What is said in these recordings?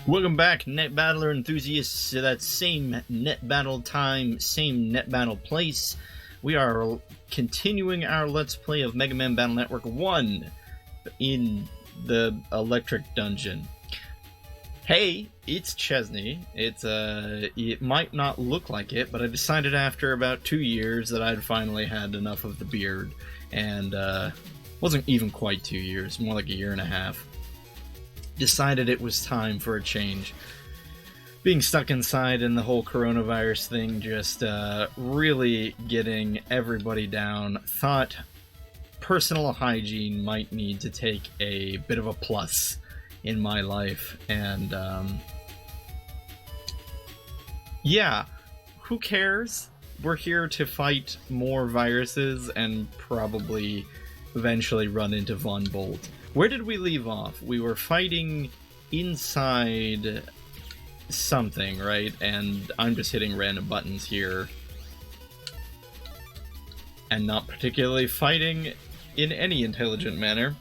Welcome back, Net Battler enthusiasts, to that same Net Battle time, same Net Battle place. We are continuing our Let's Play of Megaman Battlenetwork 1 in the Electric Dungeon. Hey, it's Chezni. It might not look like it, but I decided after about 2 years that I'd finally had enough of the beard. And, wasn't even quite 2 years, more like a year and a half. Decided it was time for a change. Being stuck inside and the whole coronavirus thing just really getting everybody down. Thought personal hygiene might need to take a bit of a plus in my life. And yeah, who cares? We're here to fight more viruses and probably eventually run into Von Bolt. Where did we leave off? We were fighting inside something, right? And I'm just hitting random buttons here. And not particularly fighting in any intelligent manner.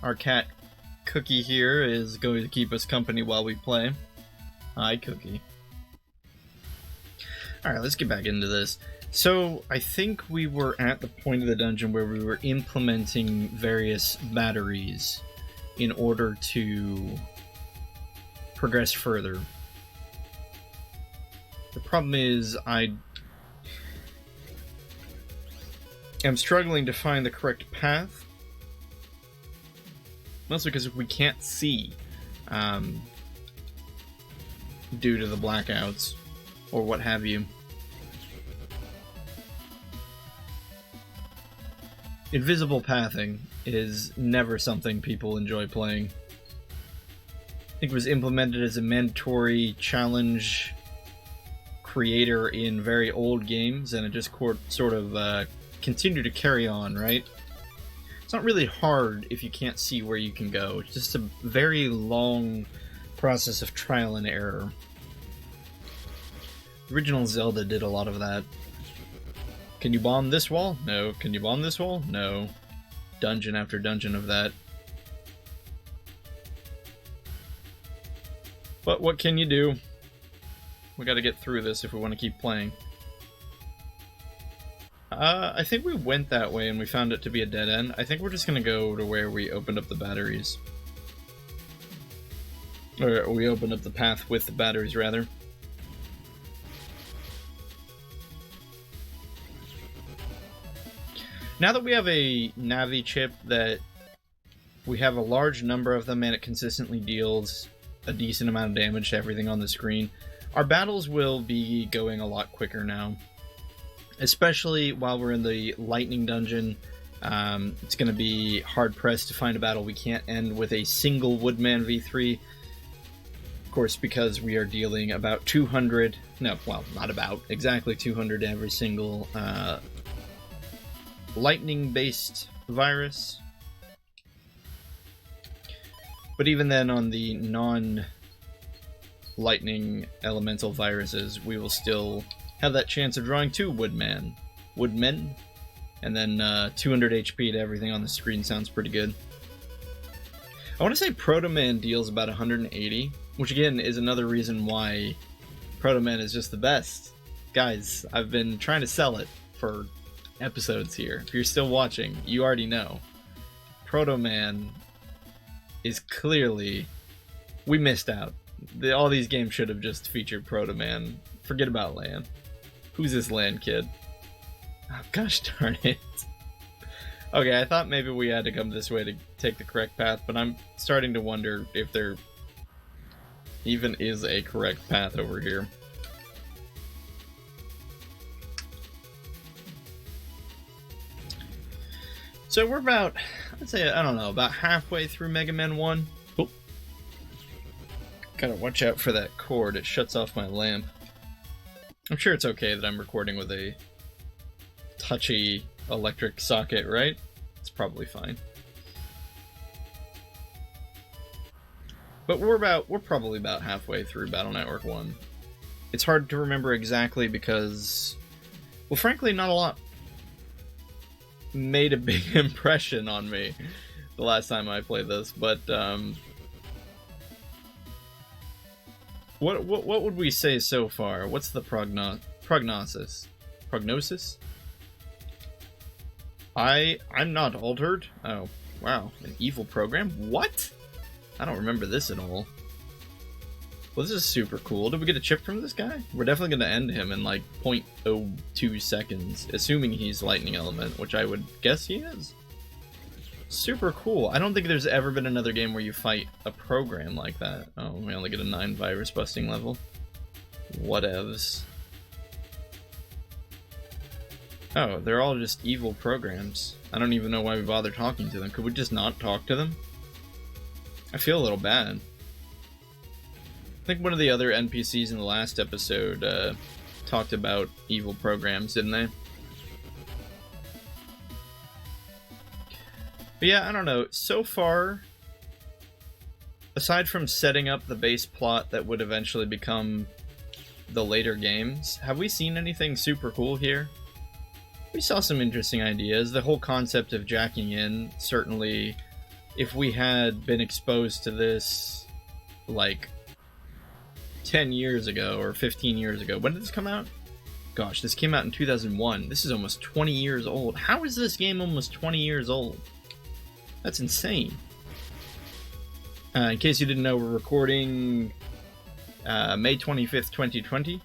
Our cat, Cookie, here is going to keep us company while we play. Hi, Cookie. Alright, let's get back into this. So, I think we were at the point of the dungeon where we were implementing various batteries in order to progress further. The problem is, I am struggling to find the correct path. Mostly because we can't see due to the blackouts or what have you. Invisible pathing is never something people enjoy playing. I think it was implemented as a mandatory challenge creator in very old games, and it just sort of continued to carry on, right? It's not really hard if you can't see where you can go. It's just a very long process of trial and error. The original Zelda did a lot of that. Can you bomb this wall? No. Can you bomb this wall? No. Dungeon after dungeon of that. But what can you do? We gotta get through this if we want to keep playing. I think we went that way and we found it to be a dead end. I think we're just gonna go to where we opened up the batteries. Or we opened up the path with the batteries, rather. Now that we have a Navi chip that we have a large number of them and it consistently deals a decent amount of damage to everything on the screen, our battles will be going a lot quicker now. Especially while we're in the Lightning Dungeon, it's going to be hard-pressed to find a battle we can't end with a single Woodman v3. Of course, because we are dealing about 200, no, well, not about, exactly 200 to every single lightning-based virus. But even then, on the non-lightning elemental viruses, we will still have that chance of drawing 2 woodmen, and then 200 HP to everything on the screen sounds pretty good. I want to say Proto Man deals about 180, which again is another reason why Proto Man is just the best. Guys, I've been trying to sell it for episodes here. If you're still watching, you already know. Proto Man is clearly... We missed out. All these games should have just featured Proto Man. Forget about Lan. Who's this Lan kid? Oh, gosh darn it. Okay, I thought maybe we had to come this way to take the correct path, but I'm starting to wonder if there even is a correct path over here. So we're about, I'd say, I don't know, about halfway through Mega Man 1. Oh. Gotta watch out for that cord, it shuts off my lamp. I'm sure it's okay that I'm recording with a touchy electric socket, right? It's probably fine. But we're probably about halfway through Battle Network 1. It's hard to remember exactly because, well, frankly, not a lot made a big impression on me the last time I played this, but What would we say so far? What's the prognosis? Prognosis? I'm not altered. Oh, wow. An evil program? What? I don't remember this at all. Well, this is super cool. Did we get a chip from this guy? We're definitely going to end him in like 0.02 seconds, assuming he's lightning element, which I would guess he is. Super cool. I don't think there's ever been another game where you fight a program like that. Oh, we only get a 9 virus busting level. Whatevs. Oh, they're all just evil programs. I don't even know why we bother talking to them. Could we just not talk to them? I feel a little bad. I think one of the other NPCs in the last episode talked about evil programs, didn't they? But yeah, I don't know. So far, aside from setting up the base plot that would eventually become the later games, have we seen anything super cool here? We saw some interesting ideas. The whole concept of jacking in, certainly, if we had been exposed to this, like, 10 years ago or 15 years ago. When did this come out? Gosh, this came out in 2001. This is almost 20 years old. How is this game almost 20 years old? That's insane. In case you didn't know, we're recording May 25th, 2020.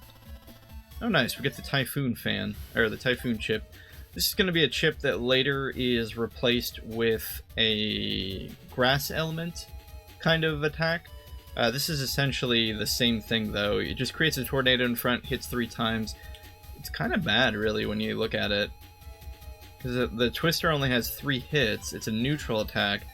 Oh, nice. We get the Typhoon fan, or the Typhoon chip. This is going to be a chip that later is replaced with a grass element kind of attack. This is essentially the same thing, though. It just creates a tornado in front, hits 3 times. It's kind of bad, really, when you look at it. Because the Twister only has 3 hits. It's a neutral attack.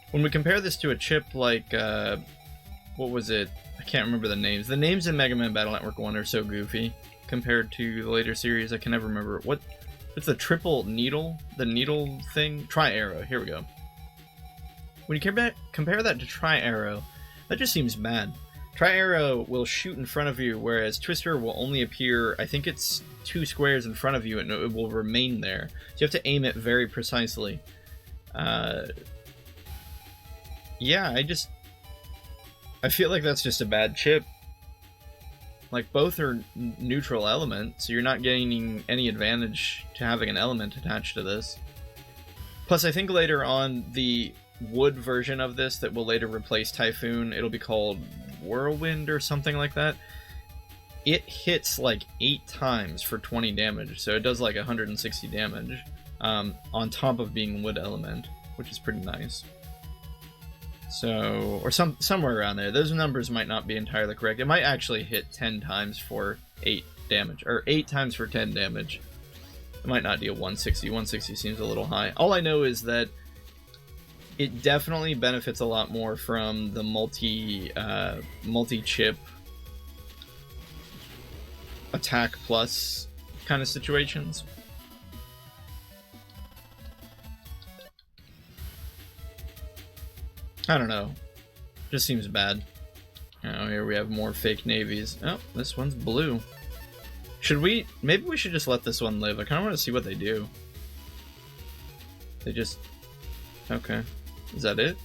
When we compare this to a chip like, what was it? I can't remember the names. The names in Megaman Battlenetwork 1 are so goofy compared to the later series. I can never remember. What's the triple needle? The needle thing? Tri-arrow. Here we go. When you compare that to Tri-arrow, that just seems bad. Tri-arrow will shoot in front of you, whereas Twister will only appear, I think it's 2 squares in front of you, and it will remain there. So you have to aim it very precisely. Yeah, I feel like that's just a bad chip. Like, both are neutral elements, so you're not gaining any advantage to having an element attached to this. Plus, I think later on, the wood version of this that will later replace Typhoon, it'll be called Whirlwind or something like that. It hits like 8 times for 20 damage, so it does like 160 damage on top of being wood element, which is pretty nice. So, or somewhere around there. Those numbers might not be entirely correct. It might actually hit 10 times for 8 damage, or 8 times for 10 damage. It might not deal 160. 160 seems a little high. All I know is that it definitely benefits a lot more from the multi-chip attack plus kind of situations. I don't know. Just seems bad. Oh, here we have more fake navies. Oh, this one's blue. Maybe we should just let this one live. I kind of want to see what they do. They just... Okay. Is that it?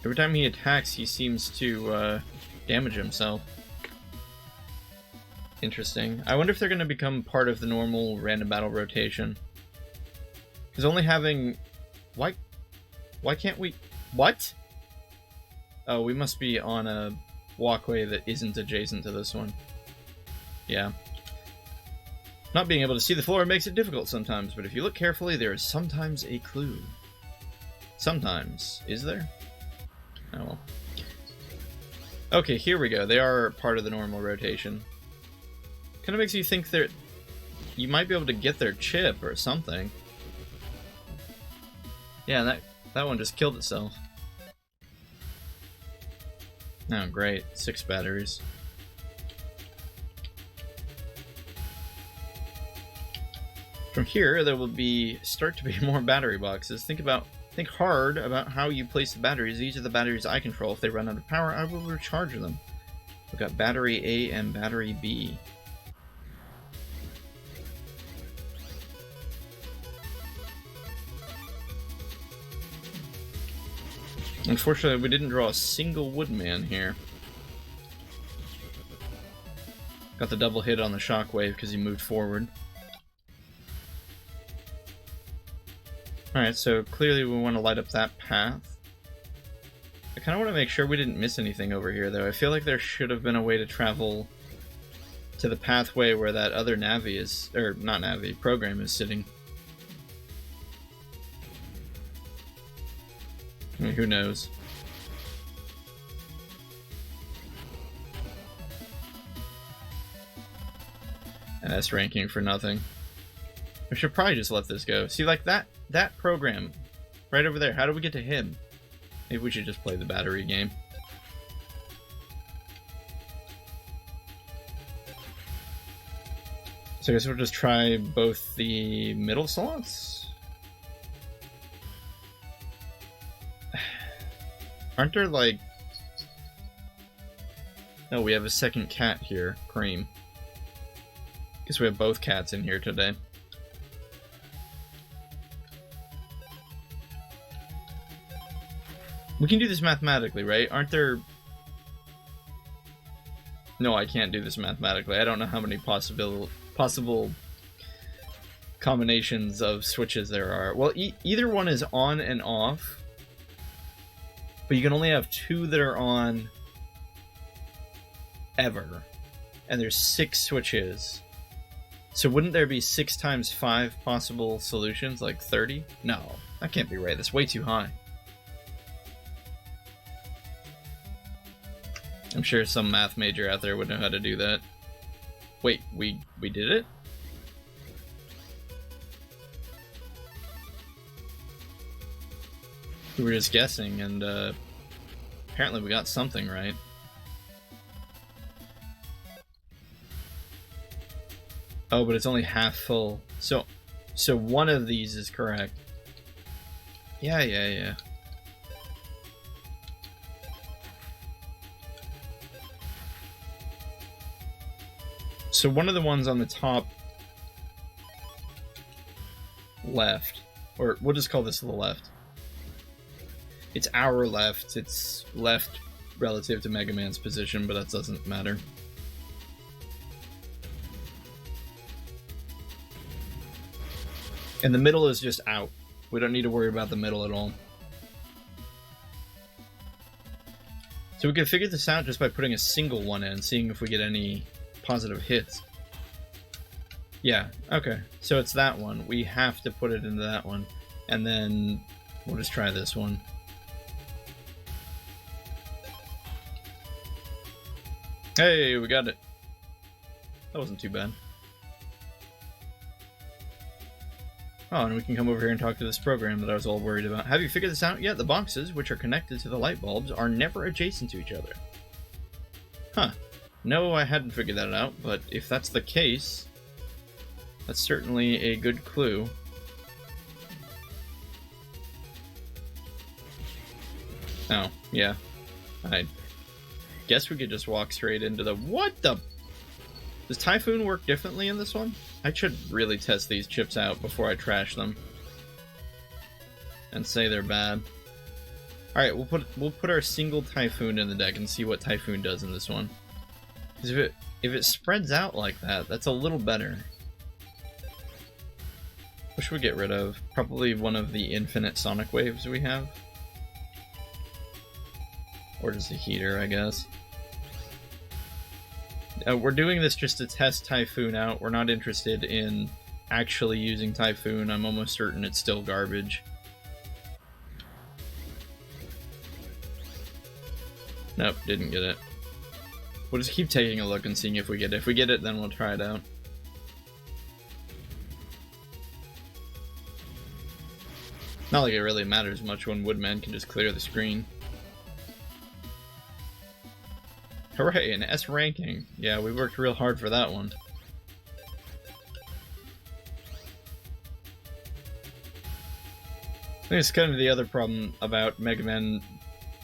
Every time he attacks, he seems to damage himself. Interesting. I wonder if they're going to become part of the normal random battle rotation. Because only having... Why can't we... What? Oh, we must be on a walkway that isn't adjacent to this one. Yeah. Not being able to see the floor makes it difficult sometimes, but if you look carefully, there is sometimes a clue. Sometimes. Is there? Oh well. Okay, here we go. They are part of the normal rotation. Kind of makes you think that you might be able to get their chip or something. Yeah, that one just killed itself. Oh, great. 6 batteries. From here, there will start to be more battery boxes. Think hard about how you place the batteries. These are the batteries I control. If they run out of power, I will recharge them. We've got battery A and battery B. Unfortunately, we didn't draw a single woodman here. Got the double hit on the shockwave because he moved forward. Alright, so clearly we want to light up that path. I kind of want to make sure we didn't miss anything over here, though. I feel like there should have been a way to travel to the pathway where that other Navi is, or not Navi, program is sitting. I mean, who knows? And that's ranking for nothing. We should probably just let this go. See, like that program right over there, how do we get to him? Maybe we should just play the battery game. So I guess we'll just try both the middle slots? Aren't there, like... No, we have a second cat here, Cream. Guess we have both cats in here today. We can do this mathematically, right? Aren't there... No, I can't do this mathematically. I don't know how many possible combinations of switches there are. Well, either one is on and off, but you can only have two that are on ever. And there's 6 switches. So wouldn't there be 6 times 5 possible solutions, like 30? No, that can't be right. That's way too high. I'm sure some math major out there would know how to do that. Wait, we did it? We were just guessing, and apparently we got something right. Oh, but it's only half full. So one of these is correct. Yeah. So one of the ones on the top left, or we'll just call this the left. It's our left. It's left relative to Mega Man's position, but that doesn't matter. And the middle is just out. We don't need to worry about the middle at all. So we can figure this out just by putting a single one in, seeing if we get any positive hits. Yeah, okay. So it's that one. We have to put it into that one. And then we'll just try this one. Hey, we got it. That wasn't too bad. Oh, and we can come over here and talk to this program that I was all worried about. Have you figured this out yet? The boxes, which are connected to the light bulbs, are never adjacent to each other. Huh. No, I hadn't figured that out, but if that's the case, that's certainly a good clue. Oh, yeah. I guess we could just walk straight into the... What the... Does Typhoon work differently in this one? I should really test these chips out before I trash them. And say they're bad. Alright, we'll put our single Typhoon in the deck and see what Typhoon does in this one. Because if it spreads out like that, that's a little better. What should we get rid of? Probably one of the infinite sonic waves we have. Or just a heater, I guess. We're doing this just to test Typhoon out. We're not interested in actually using Typhoon. I'm almost certain it's still garbage. Nope, didn't get it. We'll just keep taking a look and seeing if we get it. If we get it, then we'll try it out. Not like it really matters much when Woodman can just clear the screen. Hooray, an S ranking. Yeah, we worked real hard for that one. I think it's kind of the other problem about Megaman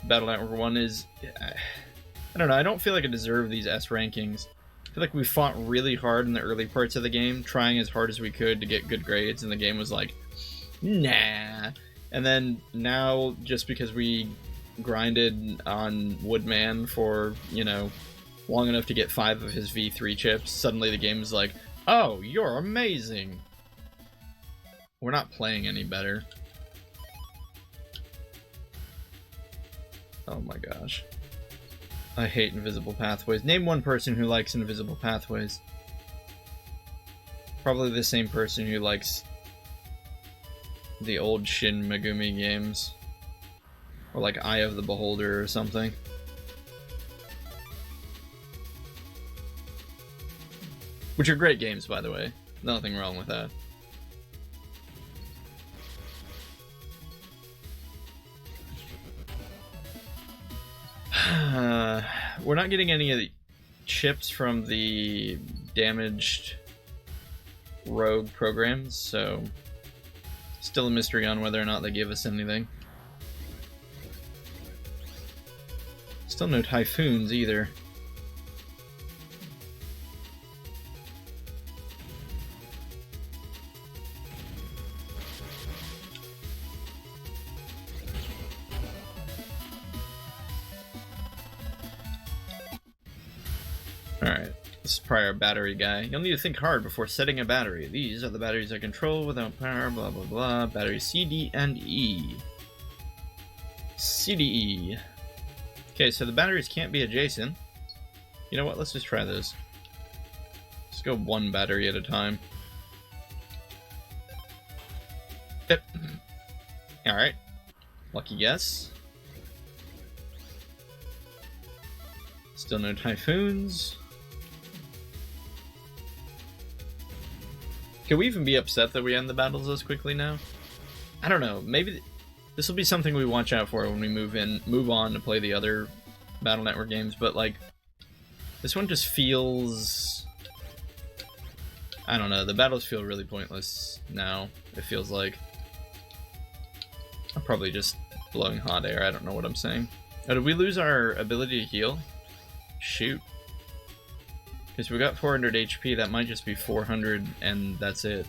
Battlenetwork 1 is... I don't know, I don't feel like I deserve these S rankings. I feel like we fought really hard in the early parts of the game, trying as hard as we could to get good grades, and the game was like, nah. And then now, just because we grinded on Woodman for, you know, long enough to get 5 of his V3 chips, suddenly the game is like, oh, you're amazing. We're not playing any better. Oh my gosh. I hate invisible pathways. Name one person who likes invisible pathways. Probably the same person who likes the old Shin Megumi games. Or like Eye of the Beholder or something. Which are great games, by the way. Nothing wrong with that. We're not getting any of the chips from the damaged rogue programs, so still a mystery on whether or not they give us anything. Still no typhoons either. Alright, this is probably our battery guy. You'll need to think hard before setting a battery. These are the batteries I control without power, blah blah blah. Batteries C, D, and E. C, D, E. Okay, so the batteries can't be adjacent. You know what, let's just try this. Let's go one battery at a time. Yep. Alright. Lucky guess. Still no typhoons. Can we even be upset that we end the battles this quickly now? I don't know. Maybe this will be something we watch out for when we move on to play the other Battle Network games. But like, this one just feels, I don't know. The battles feel really pointless now. It feels like I'm probably just blowing hot air. I don't know what I'm saying. Oh, did we lose our ability to heal? Shoot. Because we got 400 HP, that might just be 400, and that's it.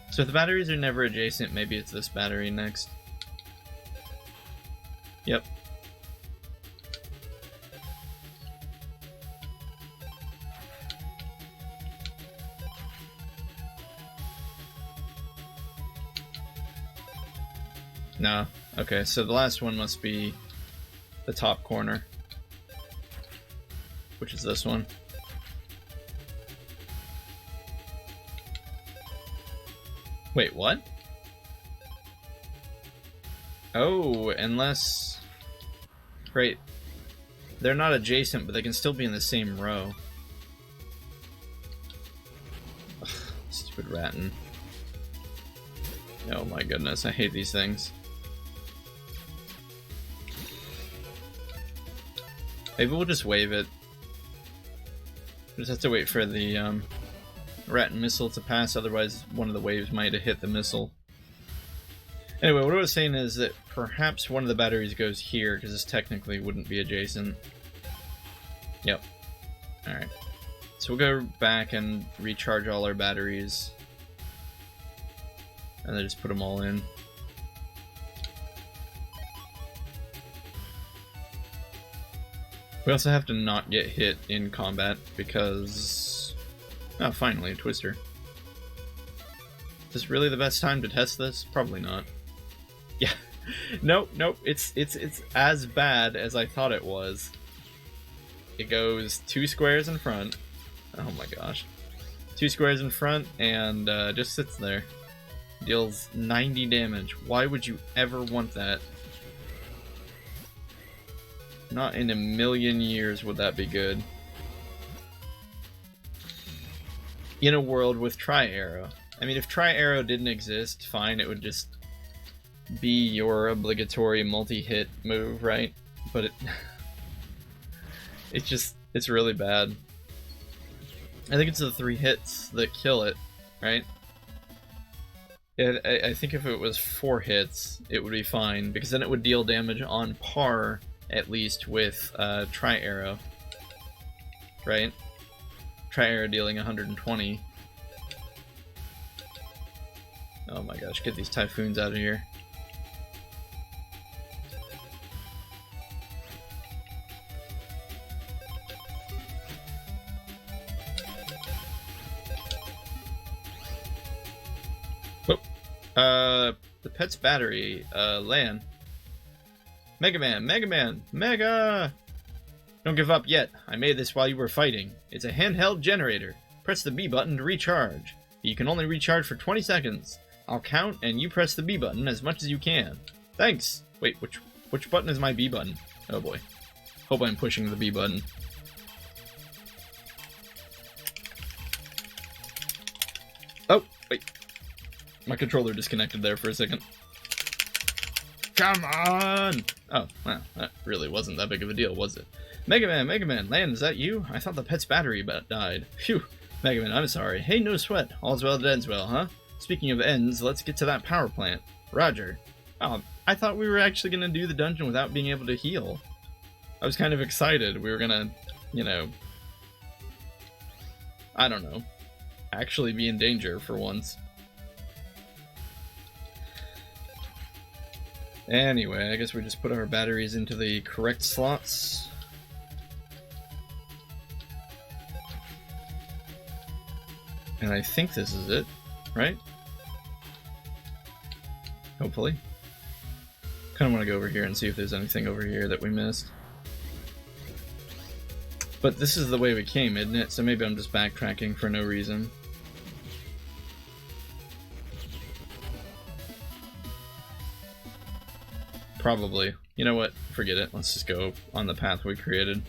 So if the batteries are never adjacent, maybe it's this battery next. Yep. No. Okay, so the last one must be the top corner, which is this one. Wait, what? Oh, unless... Great. They're not adjacent, but they can still be in the same row. Ugh, stupid rattin. Oh my goodness, I hate these things. Maybe we'll just wave it. We just have to wait for the rat and missile to pass, otherwise one of the waves might have hit the missile. Anyway, what I was saying is that perhaps one of the batteries goes here, because this technically wouldn't be adjacent. Yep. Alright. So we'll go back and recharge all our batteries. And then just put them all in. We also have to not get hit in combat because... Oh, finally, a twister. Is this really the best time to test this? Probably not. Yeah. Nope, it's as bad as I thought it was. It goes 2 squares in front. Oh my gosh. 2 squares in front and just sits there. Deals 90 damage. Why would you ever want that? Not in a million years would that be good. In a world with Tri-Arrow. I mean, if Tri-Arrow didn't exist, fine, it would just be your obligatory multi-hit move, right? But it's really bad. I think it's the 3 hits that kill it, right? I think if it was 4 hits, it would be fine, because then it would deal damage on par, at least, with Tri-Arrow, right? Tri-Arrow dealing 120. Oh my gosh, get these typhoons out of here. Whoop. The pet's battery, Lan. Megaman, Megaman, Mega! Don't give up yet. I made this while you were fighting. It's a handheld generator. Press the B button to recharge. You can only recharge for 20 seconds. I'll count and you press the B button as much as you can. Thanks! Wait, which button is my B button? Oh boy. Hope I'm pushing the B button. Oh, wait. My controller disconnected there for a second. Come on! Oh, well, that really wasn't that big of a deal, was it? Megaman, Megaman, Lan, is that you? I thought the pet's battery died. Phew. Megaman, I'm sorry. Hey, no sweat. All's well that ends well, huh? Speaking of ends, let's get to that power plant. Roger. Oh, I thought we were actually going to do the dungeon without being able to heal. I was kind of excited. We were going to, you know... I don't know. Actually be in danger for once. Anyway, I guess we just put our batteries into the correct slots. And I think this is it, right? Hopefully. Kind of want to go over here and see if there's anything over here that we missed. But this is the way we came, isn't it? So maybe I'm just backtracking for no reason. Probably. You know what? Forget it. Let's just go on the path we created.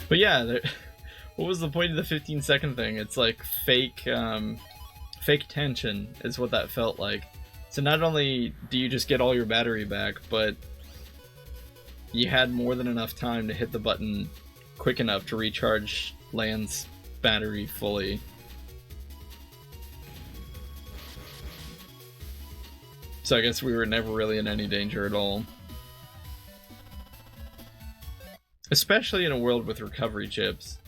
But yeah, what was the point of the 15-second thing? It's like fake tension is what that felt like. So not only do you just get all your battery back, but you had more than enough time to hit the button quick enough to recharge Lan's battery fully. So I guess we were never really in any danger at all. Especially in a world with recovery chips.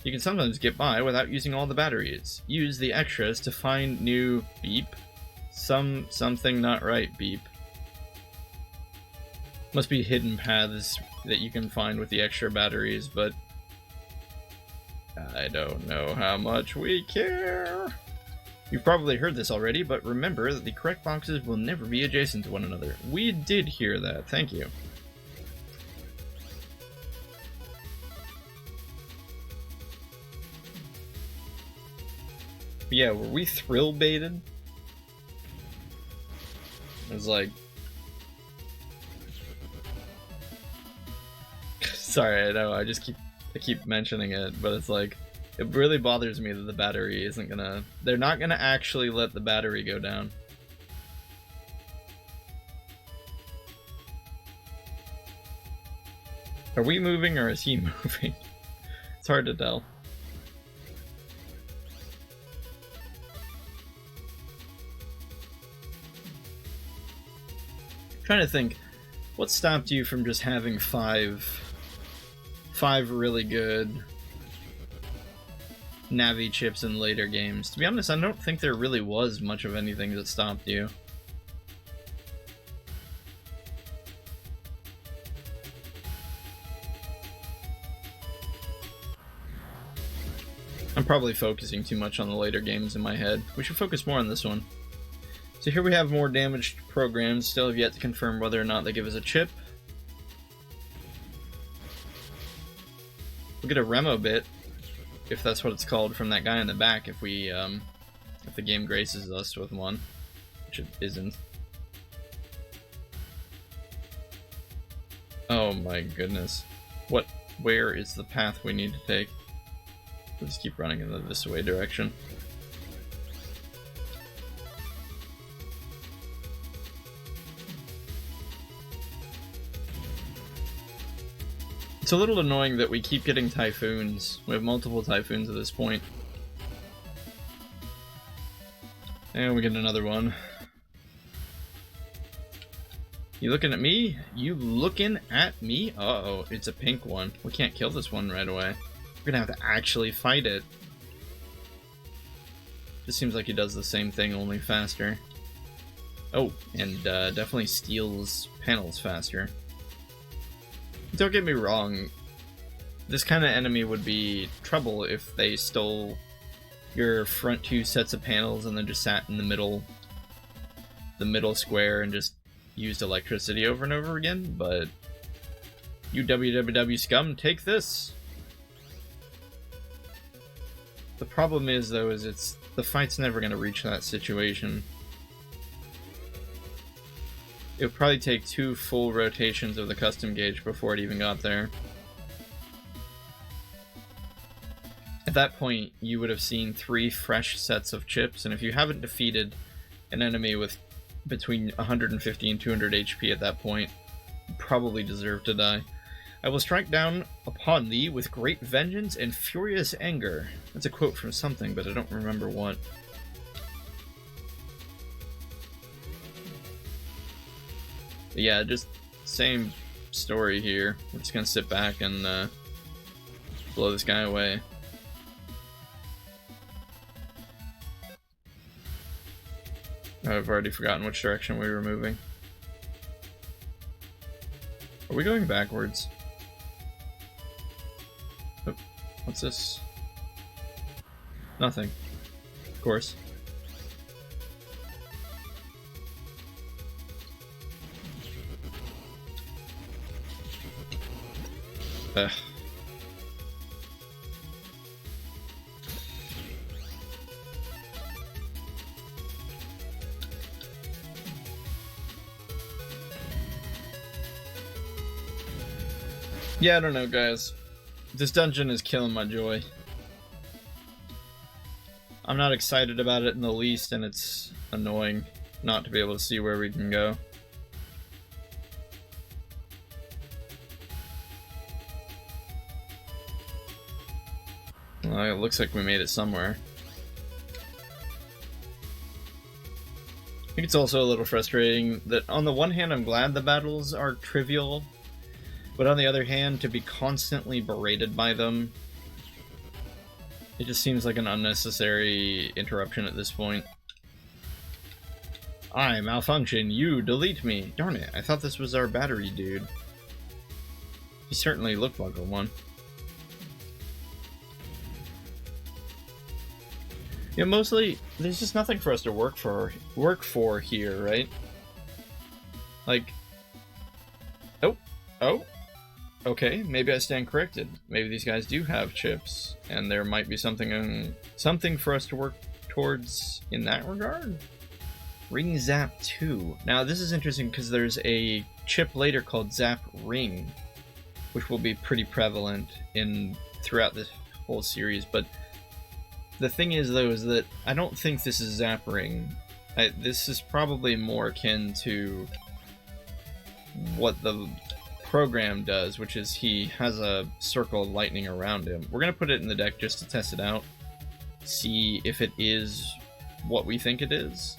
You can sometimes get by without using all the batteries. Use the extras to find new beep. Something not right beep. Must be hidden paths that you can find with the extra batteries, but I don't know how much we care. You've probably heard this already, but remember that the correct boxes will never be adjacent to one another. We did hear that, thank you. Yeah, were we thrill baited? It was like... Sorry, I know, I keep mentioning it, but it's like, it really bothers me that the battery isn't gonna... They're not gonna actually let the battery go down. Are we moving or is he moving? It's hard to tell. Trying to think, what stopped you from just having five really good Navi chips in later games? To be honest, I don't think there really was much of anything that stopped you. I'm probably focusing too much on the later games in my head. We should focus more on this one. So here we have more damaged programs, still have yet to confirm whether or not they give us a chip. We'll get a Remo bit, if that's what it's called, from that guy in the back if we, if the game graces us with one, which it isn't. Oh my goodness. Where is the path we need to take? We'll just keep running in the this way direction. It's a little annoying that we keep getting typhoons. We have multiple typhoons at this point. And we get another one. You looking at me? You looking at me? Uh-oh, it's a pink one. We can't kill this one right away. We're gonna have to actually fight it. Just seems like he does the same thing, only faster. Oh, and definitely steals panels faster. Don't get me wrong, this kind of enemy would be trouble if they stole your front two sets of panels and then just sat in the middle square and just used electricity over and over again, but you WWW scum, take this! The problem is, though, is the fight's never going to reach that situation. It would probably take 2 full rotations of the custom gauge before it even got there. At that point, you would have seen 3 fresh sets of chips, and if you haven't defeated an enemy with between 150 and 200 HP at that point, you probably deserve to die. I will strike down upon thee with great vengeance and furious anger. That's a quote from something, but I don't remember what. But yeah, just same story here. We're just gonna sit back and blow this guy away. I've already forgotten which direction we were moving. Are we going backwards? Oh, what's this? Nothing. Of course. Ugh. Yeah, I don't know, guys. This dungeon is killing my joy. I'm not excited about it in the least, and it's annoying not to be able to see where we can go. Well, it looks like we made it somewhere. I think it's also a little frustrating that on the one hand I'm glad the battles are trivial, but on the other hand, to be constantly berated by them, it just seems like an unnecessary interruption at this point. I malfunction, you delete me. Darn it, I thought this was our battery dude. He certainly looked like a one. Yeah, mostly, there's just nothing for us to work for here, right? Like, oh, okay, maybe I stand corrected. Maybe these guys do have chips, and there might be something for us to work towards in that regard. Ring Zap 2. Now, this is interesting because there's a chip later called Zap Ring, which will be pretty prevalent throughout this whole series, but the thing is, though, is that I don't think this is Zap Ring. This is probably more akin to what the program does, which is he has a circle of lightning around him. We're going to put it in the deck just to test it out, see if it is what we think it is.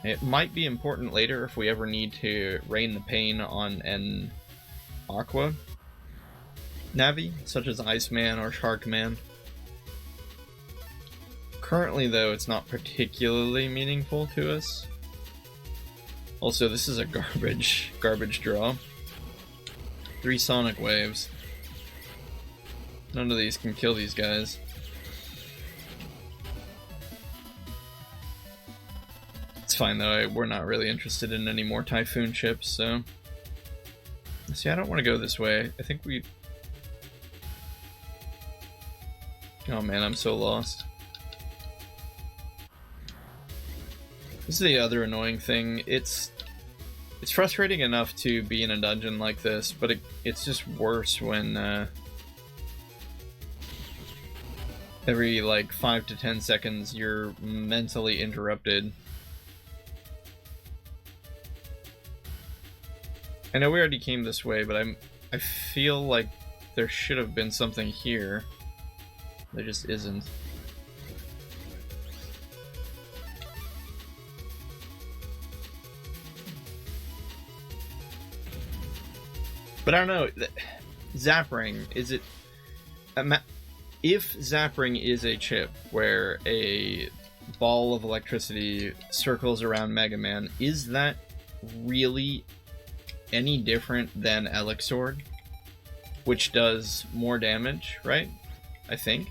It might be important later if we ever need to rain the pain on an Aqua Navi, such as Iceman or Sharkman. Currently, though, it's not particularly meaningful to us. Also, this is a garbage draw. 3 Sonic Waves. None of these can kill these guys. It's fine, though. We're not really interested in any more Typhoon chips, so... See, I don't want to go this way. I think we... Oh man, I'm so lost. This is the other annoying thing. It's frustrating enough to be in a dungeon like this, but it's just worse when every like 5 to 10 seconds you're mentally interrupted. I know we already came this way, but I feel like there should have been something here. There just isn't. But I don't know. Zapping, is it... If Zapping is a chip where a ball of electricity circles around Mega Man, is that really any different than Elixord, which does more damage, right? I think.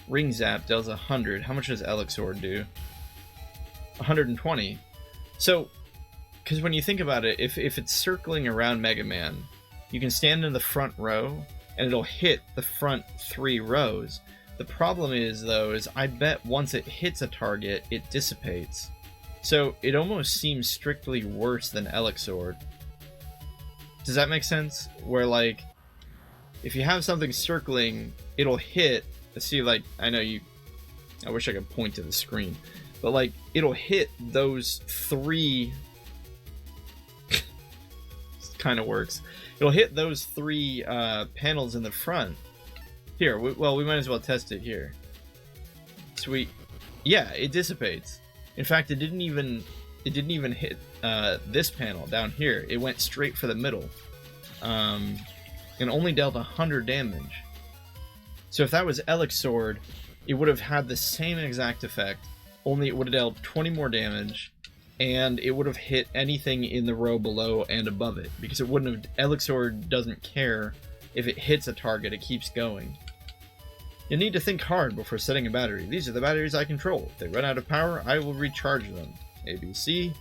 Ring Zap does 100. How much does Elixord do? 120. So, because when you think about it, if it's circling around Mega Man, you can stand in the front row, and it'll hit the front 3 rows. The problem is, though, is I bet once it hits a target, it dissipates. So it almost seems strictly worse than Elixord. Does that make sense? Where, like, if you have something circling, it'll hit... See, like, I know you... I wish I could point to the screen. But, like, it'll hit those 3... kind of works. It'll hit those 3 panels in the front. Here, we might as well test it here. Sweet. Yeah, it dissipates. In fact, it didn't even hit this panel down here. It went straight for the middle. And only dealt 100 damage. So if that was Elixord, it would have had the same exact effect, only it would have dealt 20 more damage, and it would have hit anything in the row below and above it, because it wouldn't have... Elixord doesn't care if it hits a target, it keeps going. You need to think hard before setting a battery. These are the batteries I control. If they run out of power, I will recharge them. ABC.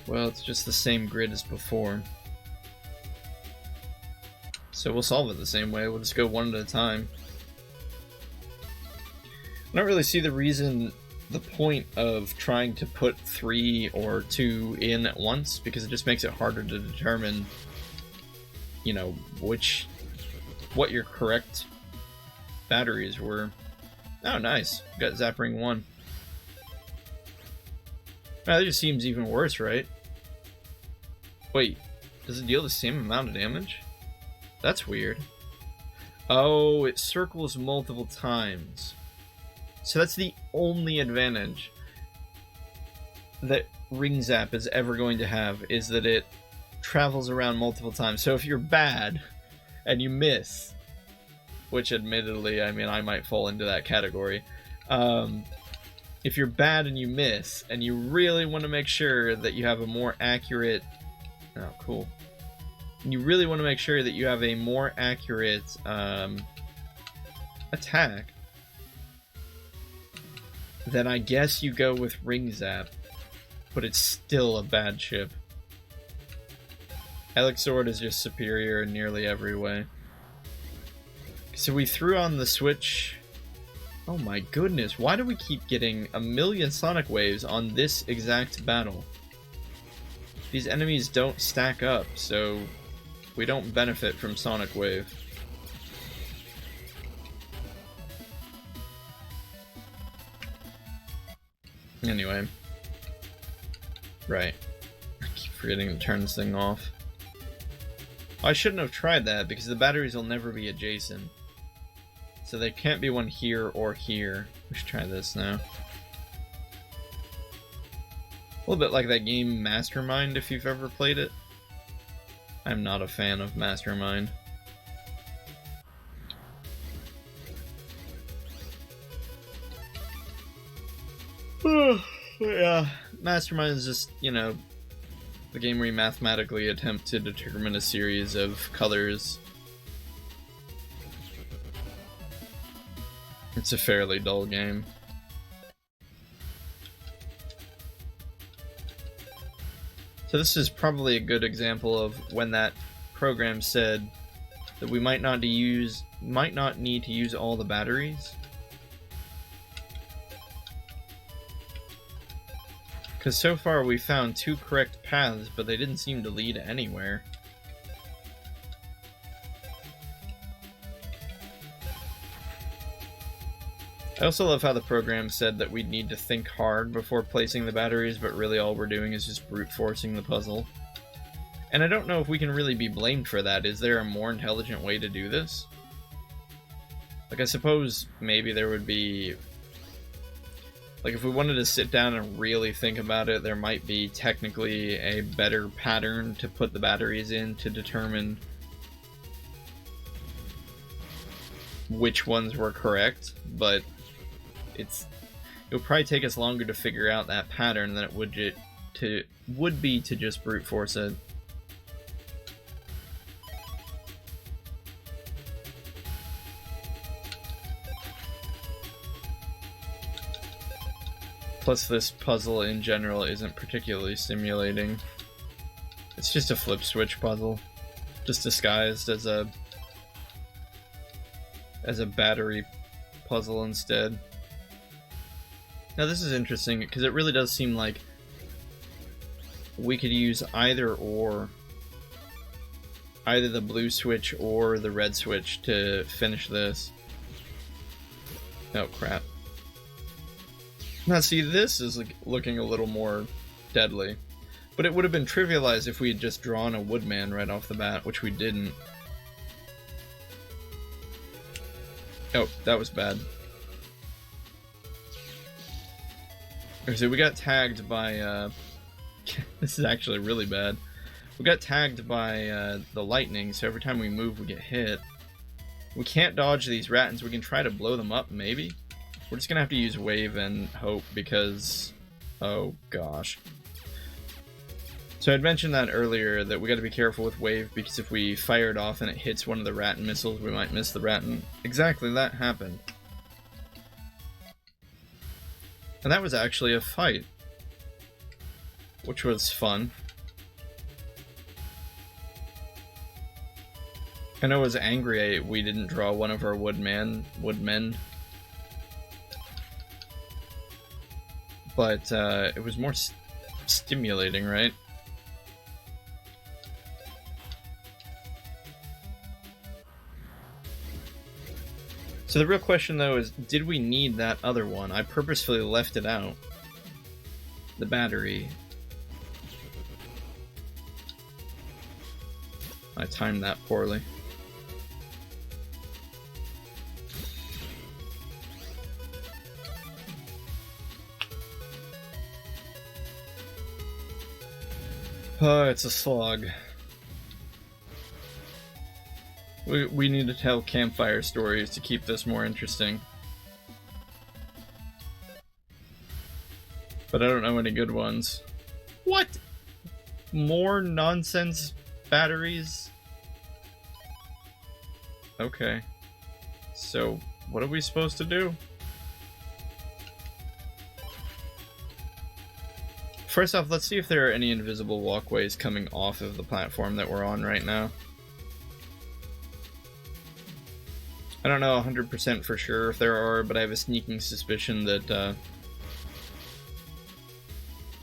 Well, it's just the same grid as before. So we'll solve it the same way. We'll just go one at a time. I don't really see the point of trying to put 3 or 2 in at once, because it just makes it harder to determine, you know, what your correct batteries were. Oh, nice. Got Zapping 1. That just seems even worse, right? Wait, does it deal the same amount of damage? That's weird. Oh, it circles multiple times. So that's the only advantage that Ring Zap is ever going to have, is that it travels around multiple times. So if you're bad and you miss, which admittedly, I mean, I might fall into that category. If you're bad and you miss, and you really want to make sure that you have a more accurate... Oh, cool. You really want to make sure that you have a more accurate attack, then I guess you go with Ring Zap, but it's still a bad chip. Elixord is just superior in nearly every way. So we threw on the switch. Oh my goodness, why do we keep getting a million Sonic Waves on this exact battle? These enemies don't stack up, so we don't benefit from Sonic Wave. Anyway. Right. I keep forgetting to turn this thing off. I shouldn't have tried that, because the batteries will never be adjacent. So there can't be one here or here. We should try this now. A little bit like that game Mastermind, if you've ever played it. I'm not a fan of Mastermind. Yeah, Mastermind is just, you know, the game where you mathematically attempt to determine a series of colors. It's a fairly dull game. So this is probably a good example of when that program said that we might not need to use all the batteries. Because so far we found 2 correct paths, but they didn't seem to lead anywhere. I also love how the program said that we'd need to think hard before placing the batteries, but really all we're doing is just brute forcing the puzzle. And I don't know if we can really be blamed for that. Is there a more intelligent way to do this? Like, I suppose maybe there would be Like, if we wanted to sit down and really think about it, there might be technically a better pattern to put the batteries in to determine which ones were correct, but it'll probably take us longer to figure out that pattern than it would be to just brute force it. Plus, this puzzle in general isn't particularly stimulating. It's just a flip switch puzzle, just disguised as a battery puzzle instead. Now this is interesting because it really does seem like we could use either the blue switch or the red switch to finish this. Oh crap. Now see, this is looking a little more deadly, but it would have been trivialized if we had just drawn a woodman right off the bat, which we didn't. Oh, that was bad. Okay, so we got tagged by, this is actually really bad. We got tagged by the lightning, so every time we move we get hit. We can't dodge these rattans. We can try to blow them up, maybe? We're just gonna have to use wave and hope because... oh gosh. So I'd mentioned that earlier, that we gotta be careful with wave because if we fire it off and it hits one of the rattan missiles, we might miss the rattan. Exactly, that happened. And that was actually a fight, which was fun. I know I was angry we didn't draw one of our woodmen, but it was more stimulating, right? So the real question though is, did we need that other one? I purposefully left it out. The battery. I timed that poorly. Oh, it's a slog. We need to tell campfire stories to keep this more interesting. But I don't know any good ones. What? More nonsense batteries? Okay. So, what are we supposed to do? First off, let's see if there are any invisible walkways coming off of the platform that we're on right now. I don't know 100% for sure if there are, but I have a sneaking suspicion that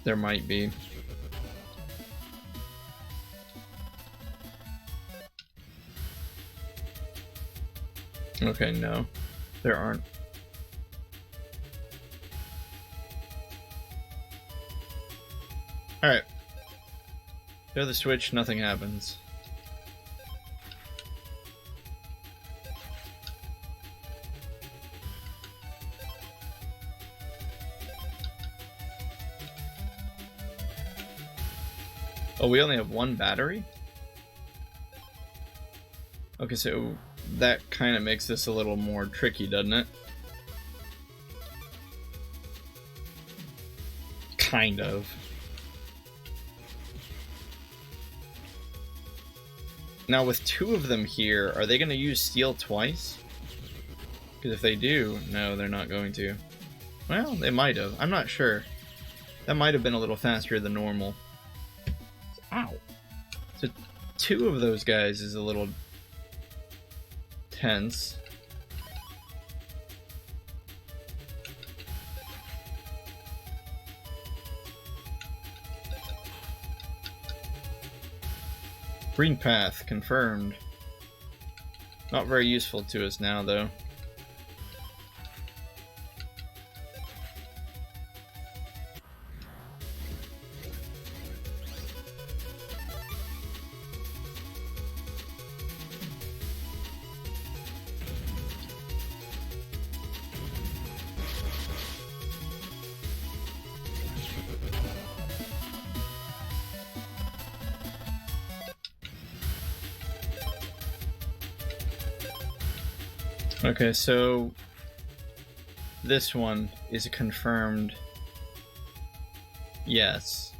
there might be. Okay, no, there aren't. Alright. Throw the switch, nothing happens. Oh, we only have one battery? Okay, so that kind of makes this a little more tricky, doesn't it? Kind of. Now with two of them here, are they going to use steel twice? Because if they do, no, they're not going to. Well, they might have. I'm not sure. That might have been a little faster than normal. Ow. So two of those guys is a little tense. Green path confirmed. Not very useful to us now, though. Okay, so this one is a confirmed yes.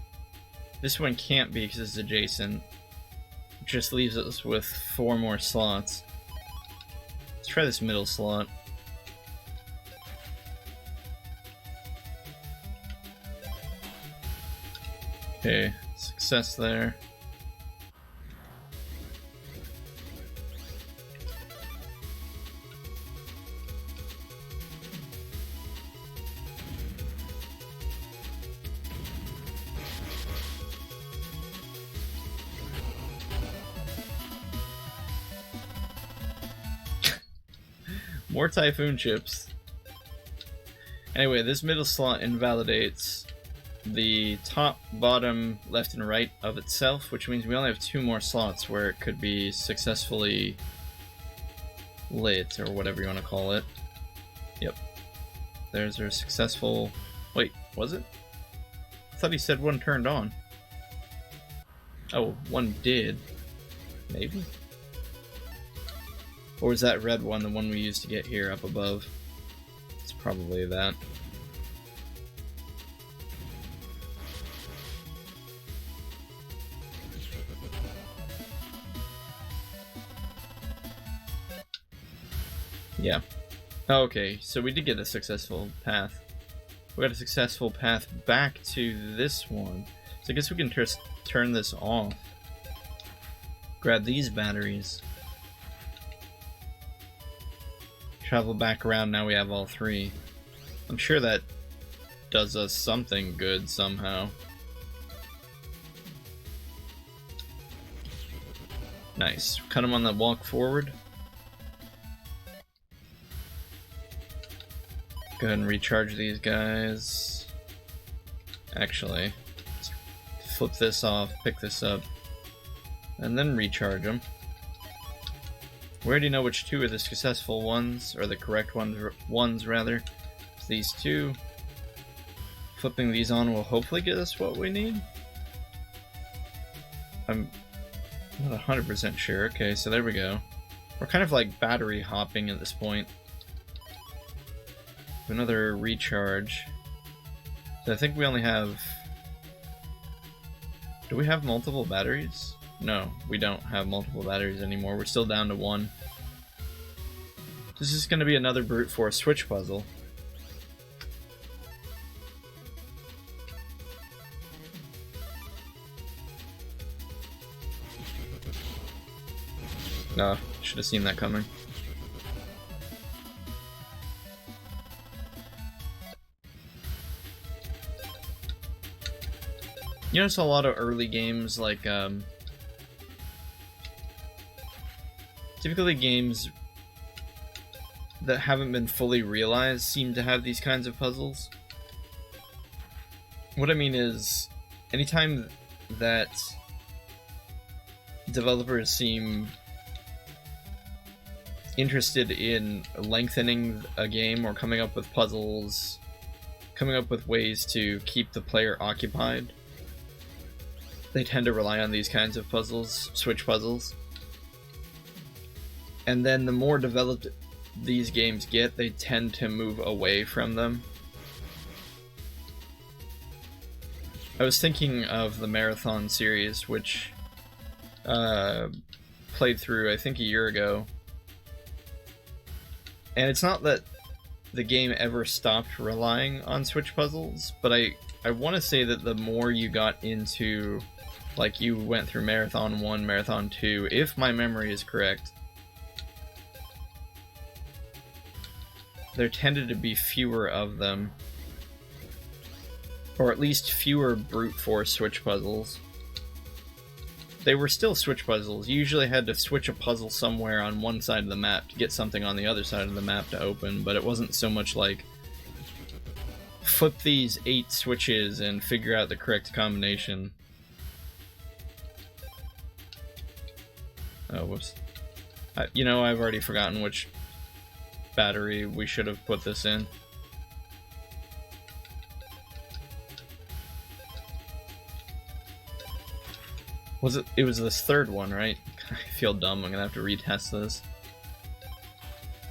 This one can't be because it's adjacent. It just leaves us with 4 more slots. Let's try this middle slot. Okay, success there. More Typhoon chips. Anyway, this middle slot invalidates the top, bottom, left, and right of itself, which means we only have 2 more slots where it could be successfully lit, or whatever you want to call it. Yep. There's our successful... Wait, was it? I thought he said one turned on. Oh, one did. Maybe? Or was that red one the one we used to get here up above? It's probably that. Yeah. Okay, so we did get a successful path. We got a successful path back to this one. So I guess we can just turn this off. Grab these batteries. Travel back around, now we have all 3. I'm sure that does us something good somehow. Nice. Cut him on the walk forward. Go ahead and recharge these guys. Actually, let's flip this off, pick this up, and then recharge them. We already know which 2 are the successful ones, or the correct ones rather. It's these 2. Flipping these on will hopefully get us what we need. I'm not 100% sure. Okay, so there we go. We're kind of like battery hopping at this point. Another recharge. So I think we only have... Do we have multiple batteries? No, we don't have multiple batteries anymore. We're still down to 1. This is going to be another brute force switch puzzle. No, should have seen that coming. You notice a lot of early games, like, typically games that haven't been fully realized seem to have these kinds of puzzles. What I mean is, anytime that developers seem interested in lengthening a game or coming up with puzzles, coming up with ways to keep the player occupied, they tend to rely on these kinds of puzzles, switch puzzles. And then the more developed these games get, they tend to move away from them. I was thinking of the Marathon series, which played through, I think, a year ago. And it's not that the game ever stopped relying on switch puzzles, but I want to say that the more you got into, like, you went through Marathon 1, Marathon 2, if my memory is correct, there tended to be fewer of them. Or at least fewer brute force switch puzzles. They were still switch puzzles. You usually had to switch a puzzle somewhere on one side of the map to get something on the other side of the map to open, but it wasn't so much like flip these 8 switches and figure out the correct combination. Oh, whoops. You know, I've already forgotten which battery we should have put this in. Was it? It was this third one, right? I feel dumb. I'm gonna have to retest this.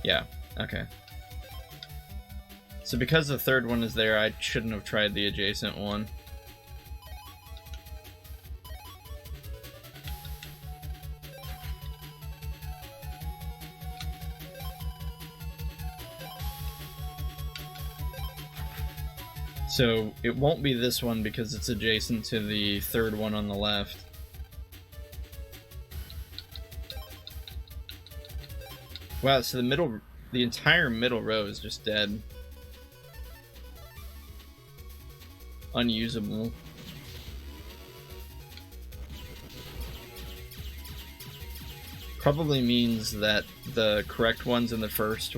Yeah. Okay. So because the third one is there, I shouldn't have tried the adjacent one. So it won't be this one because it's adjacent to the third one on the left. Wow, so the entire middle row is just dead. Unusable. Probably means that the correct ones in the first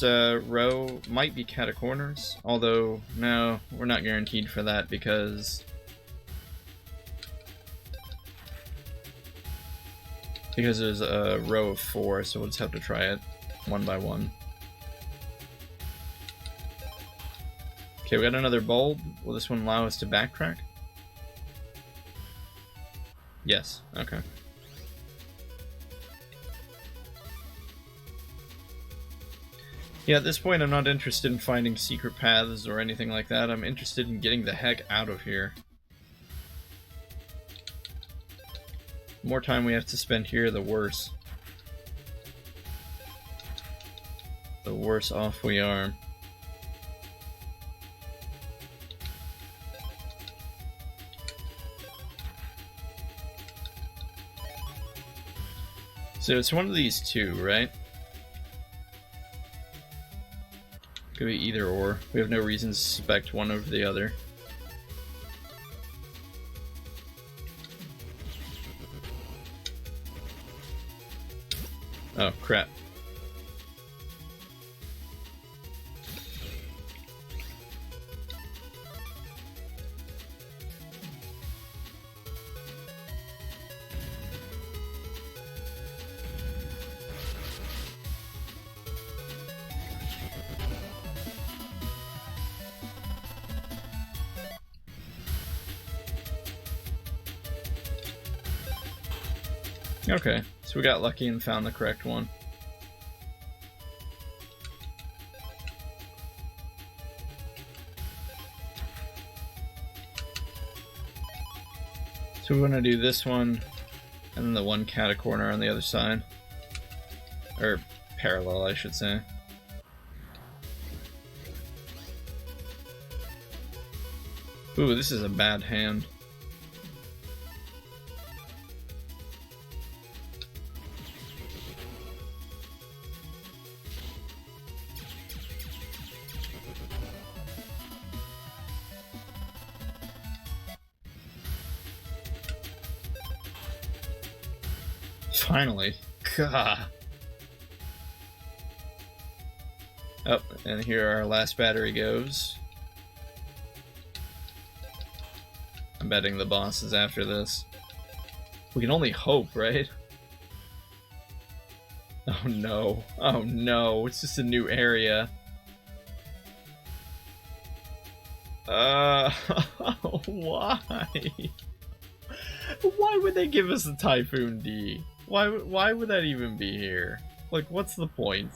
row might be catacorners, although no, we're not guaranteed for that because there's a row of 4, so we'll just have to try it one by one. Okay, we got another bulb. Will this one allow us to backtrack? Yes, okay. Yeah, at this point I'm not interested in finding secret paths or anything like that. I'm interested in getting the heck out of here. The more time we have to spend here, the worse. The worse off we are. So it's one of these two, right? Could be either or. We have no reason to suspect one over the other. Oh, crap. Okay, so we got lucky and found the correct one. So we want to do this one, and then the one catacorner on the other side. Or parallel, I should say. Ooh, this is a bad hand. Finally. Gah. Oh, and here our last battery goes. I'm betting the boss is after this. We can only hope, right? Oh no. Oh no, it's just a new area. Why? Why would they give us a Typhoon D? Why would that even be here? Like, what's the point?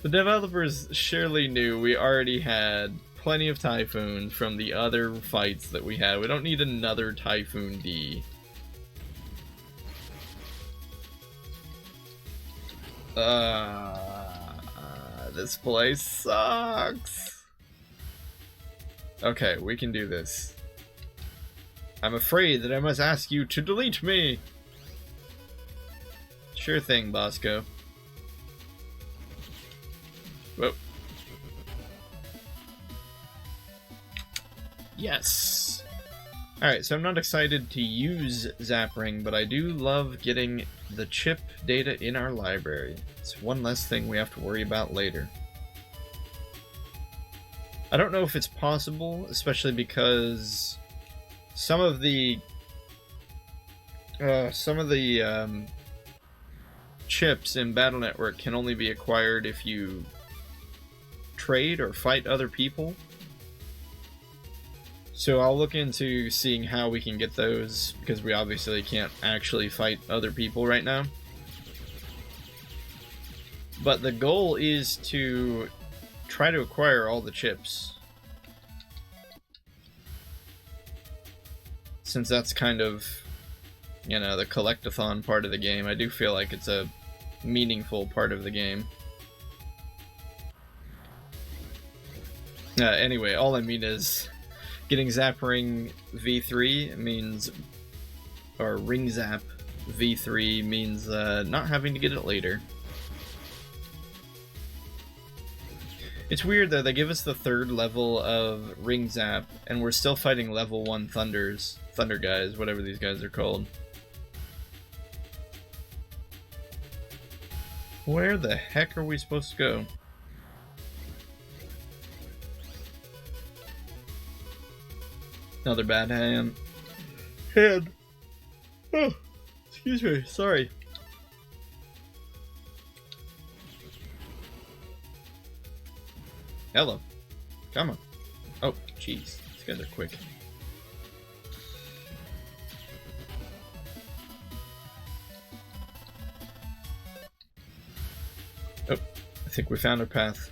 The developers surely knew we already had plenty of Typhoons from the other fights that we had. We don't need another Typhoon D. This place sucks. Okay, we can do this. I'm afraid that I must ask you to delete me. Sure thing, Bosco. Whoa. Yes. Alright, so I'm not excited to use Zapring, but I do love getting the chip data in our library. It's one less thing we have to worry about later. I don't know if it's possible, especially because some of the chips in Battlenetwork can only be acquired if you trade or fight other people. So I'll look into seeing how we can get those, because we obviously can't actually fight other people right now. But the goal is to try to acquire all the chips. Since that's kind of, you know, the collectathon part of the game, I do feel like it's a meaningful part of the game. Anyway, all I mean is getting Zap Ring V3 means, or Ring Zap V3 means not having to get it later. It's weird though, they give us the 3rd level of Ring Zap, and we're still fighting level 1 Thunder guys, whatever these guys are called. Where the heck are we supposed to go? Another bad hand. Oh, excuse me, sorry. Hello. Come on. Oh, jeez. These guys are quick. Oh, I think we found our path.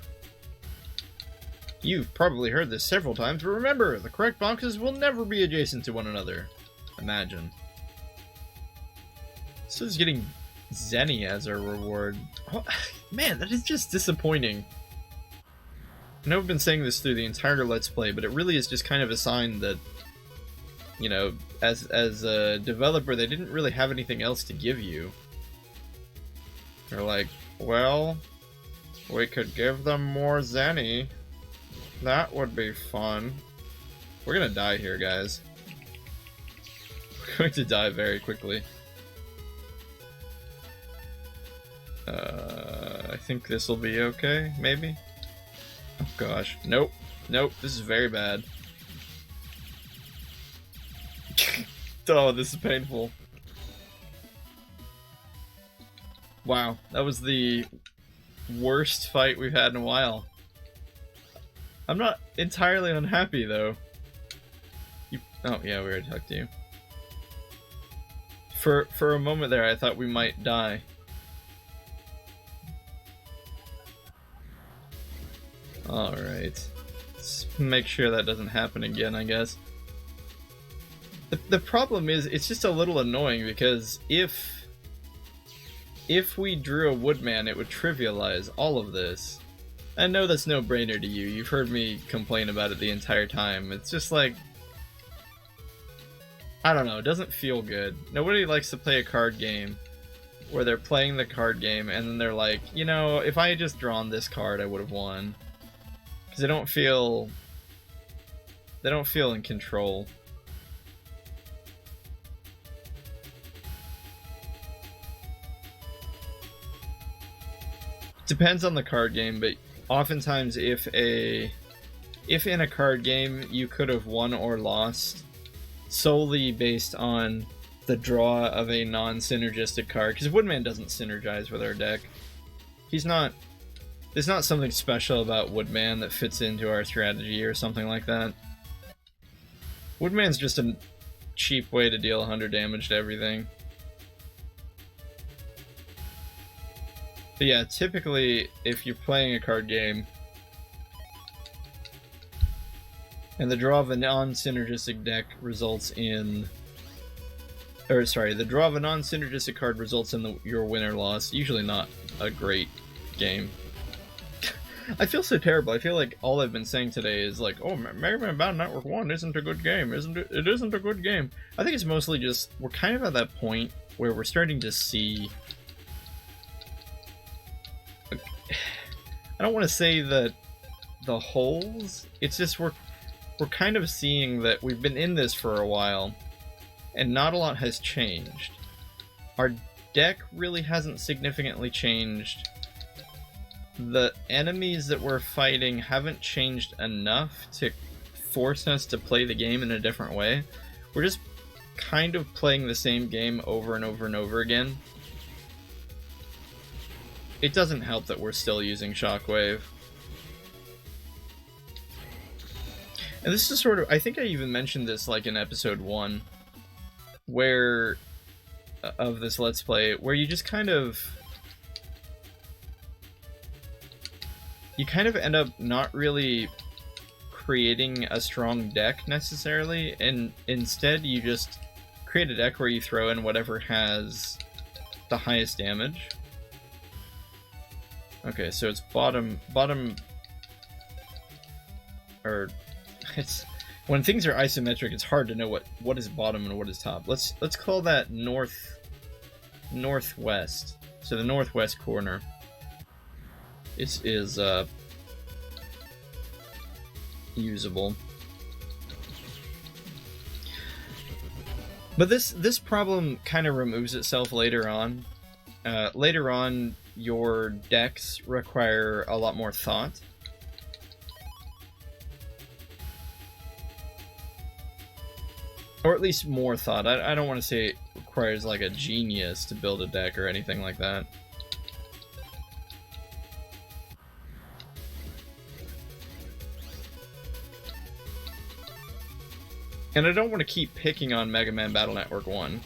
You've probably heard this several times, but remember, the correct boxes will never be adjacent to one another. Imagine. So it's getting Chezni as our reward. Oh, man, that is just disappointing. I know I've been saying this through the entire Let's Play, but it really is just kind of a sign that, you know, as a developer, they didn't really have anything else to give you. They're like, well, we could give them more Chezni. That would be fun. We're gonna die here, guys. We're going to die very quickly. I think this will be okay, maybe? Oh gosh. Nope. Nope, this is very bad. Oh, this is painful. Wow, that was the worst fight we've had in a while. I'm not entirely unhappy, though. Oh, yeah, we already talked to you. For a moment there, I thought we might die. Alright. Let's make sure that doesn't happen again, I guess. The problem is, it's just a little annoying, because if we drew a Woodman, it would trivialize all of this. I know that's no brainer to you. You've heard me complain about it the entire time. It's just like, I don't know, it doesn't feel good. Nobody likes to play a card game where they're playing the card game and then they're like, you know, if I had just drawn this card, I would have won. Because they don't feel in control. Depends on the card game, but oftentimes if in a card game you could have won or lost solely based on the draw of a non-synergistic card, because Woodman doesn't synergize with our deck. There's not something special about Woodman that fits into our strategy or something like that. Woodman's just a cheap way to deal 100 damage to everything. But yeah, typically, if you're playing a card game, and the draw of a non-synergistic deck results in... Or, sorry, the draw of a non-synergistic card results in your win or loss. Usually not a great game. I feel so terrible. I feel like all I've been saying today is like, oh, Megaman Battlenetwork 1 isn't a good game, isn't it? It isn't a good game. I think it's mostly just, we're kind of at that point where we're starting to see... I don't want to say that the holes, it's just we're kind of seeing that we've been in this for a while, and not a lot has changed. Our deck really hasn't significantly changed. The enemies that we're fighting haven't changed enough to force us to play the game in a different way. We're just kind of playing the same game over and over and over again. It doesn't help that we're still using Shockwave. And this is sort of, I think I even mentioned this like in episode 1, where, of this Let's Play, where you just kind of, you kind of end up not really creating a strong deck necessarily, and instead you just create a deck where you throw in whatever has the highest damage. Okay, so it's bottom, or it's when things are isometric, it's hard to know what is bottom and what is top. Let's call that northwest. So the northwest corner is usable. But this problem kind of removes itself later on. Later on, your decks require a lot more thought. Or at least more thought. I don't want to say it requires like a genius to build a deck or anything like that. And I don't want to keep picking on Megaman Battlenetwork 1.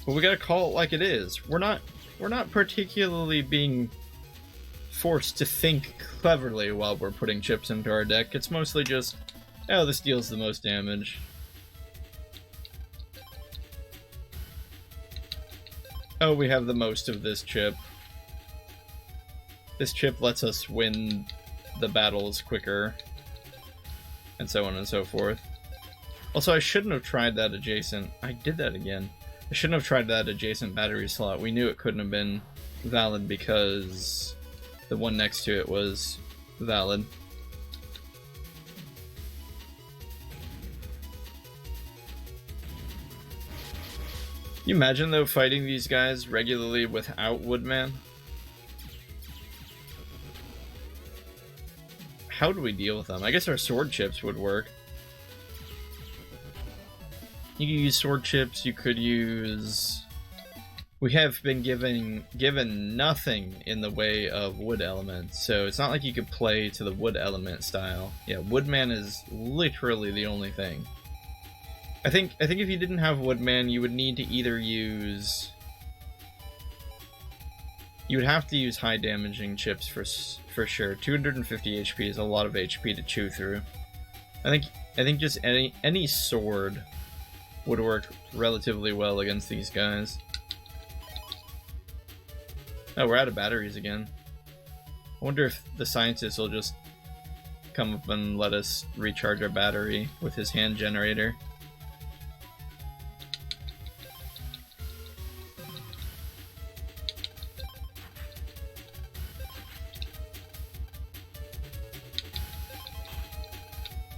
But we gotta call it like it is. We're not particularly being forced to think cleverly while we're putting chips into our deck. It's mostly just, oh, this deals the most damage. Oh, we have the most of this chip. This chip lets us win the battles quicker. And so on and so forth. Also, I shouldn't have tried that adjacent... I did that again. I shouldn't have tried that adjacent battery slot. We knew it couldn't have been valid because the one next to it was valid. Can you imagine, though, fighting these guys regularly without Woodman? How do we deal with them? I guess our sword chips would work. You could use sword chips, you could use... We have been given nothing in the way of wood elements, so it's not like you could play to the wood element style. Yeah, Woodman is literally the only thing. I think if you didn't have Woodman, you would need to either use... You would have to use high damaging chips for sure. 250 HP is a lot of HP to chew through. I think just any sword would work relatively well against these guys. Oh, we're out of batteries again. I wonder if the scientist will just come up and let us recharge our battery with his hand generator.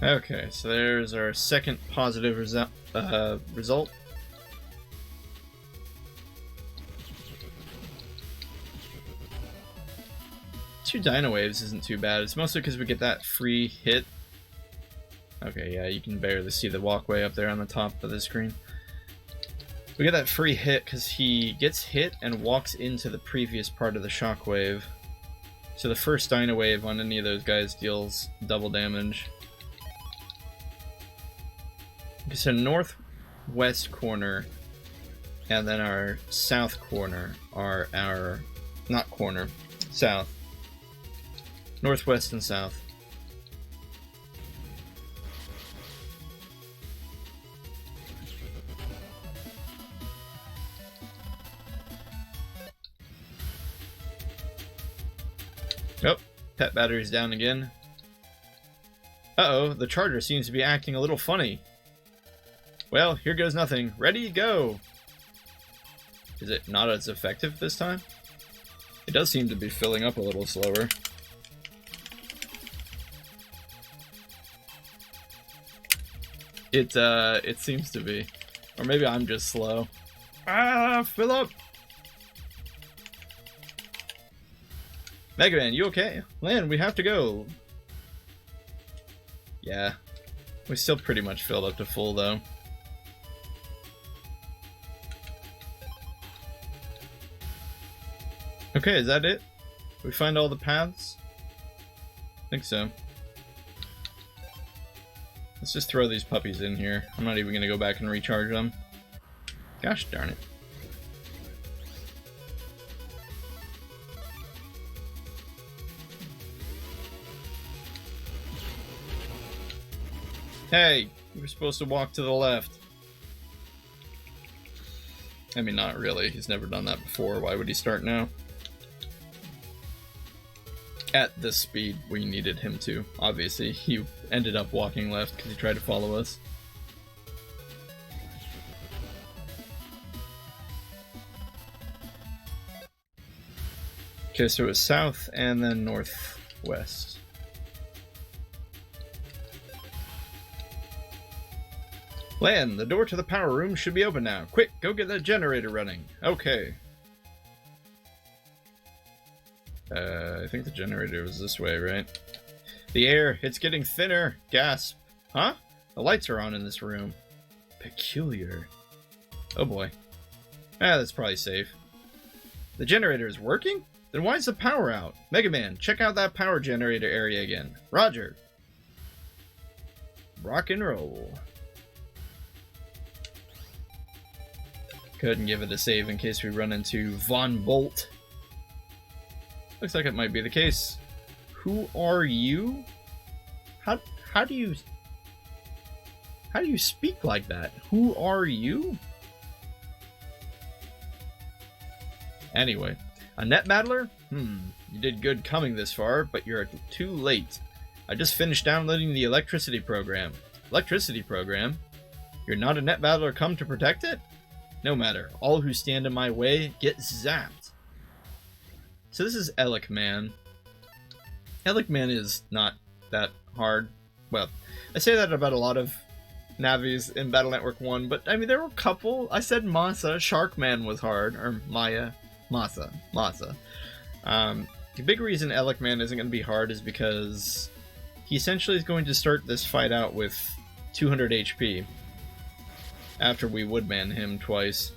Okay, so there's our second positive result. Two Dino Waves isn't too bad. It's mostly because we get that free hit. Okay, yeah, you can barely see the walkway up there on the top of the screen. We get that free hit because he gets hit and walks into the previous part of the shockwave. So the first Dino Wave on any of those guys deals double damage. Okay, so northwest corner and then our south corner are our... not corner, south. Northwest and south. Oh, pet battery's down again. Uh-oh, the charger seems to be acting a little funny. Well, here goes nothing. Ready, go! Is it not as effective this time? It does seem to be filling up a little slower. It seems to be. Or maybe I'm just slow. Ah, fill up! Megaman, you okay? Land, we have to go. Yeah. We still pretty much filled up to full, though. Okay, is that it? We find all the paths? I think so. Let's just throw these puppies in here. I'm not even going to go back and recharge them. Gosh darn it. Hey, you were supposed to walk to the left. I mean, not really. He's never done that before. Why would he start now? At this speed, we needed him to. Obviously, he ended up walking left because he tried to follow us. Okay, so it was south and then northwest. Lan, the door to the power room should be open now. Quick, go get that generator running. Okay. I think the generator was this way, right? The air, it's getting thinner. Gasp. Huh? The lights are on in this room. Peculiar. Oh boy. Ah, that's probably safe. The generator is working? Then why is the power out? Megaman, check out that power generator area again. Roger. Rock and roll. Go ahead and give it a save in case we run into Von Bolt. Looks like it might be the case. Who are you? How do you speak like that? Who are you? Anyway, a net battler? You did good coming this far, but you're too late. I just finished downloading the electricity program. Electricity program? You're not a net battler come to protect it? No matter. All who stand in my way get zapped. So this is Megaman. Megaman is not that hard. Well, I say that about a lot of navis in Battle Network 1, but I mean, there were a couple. I said Masa. Sharkman was hard. Or Masa. The big reason Megaman isn't going to be hard is because he essentially is going to start this fight out with 200 HP. After we woodman him twice.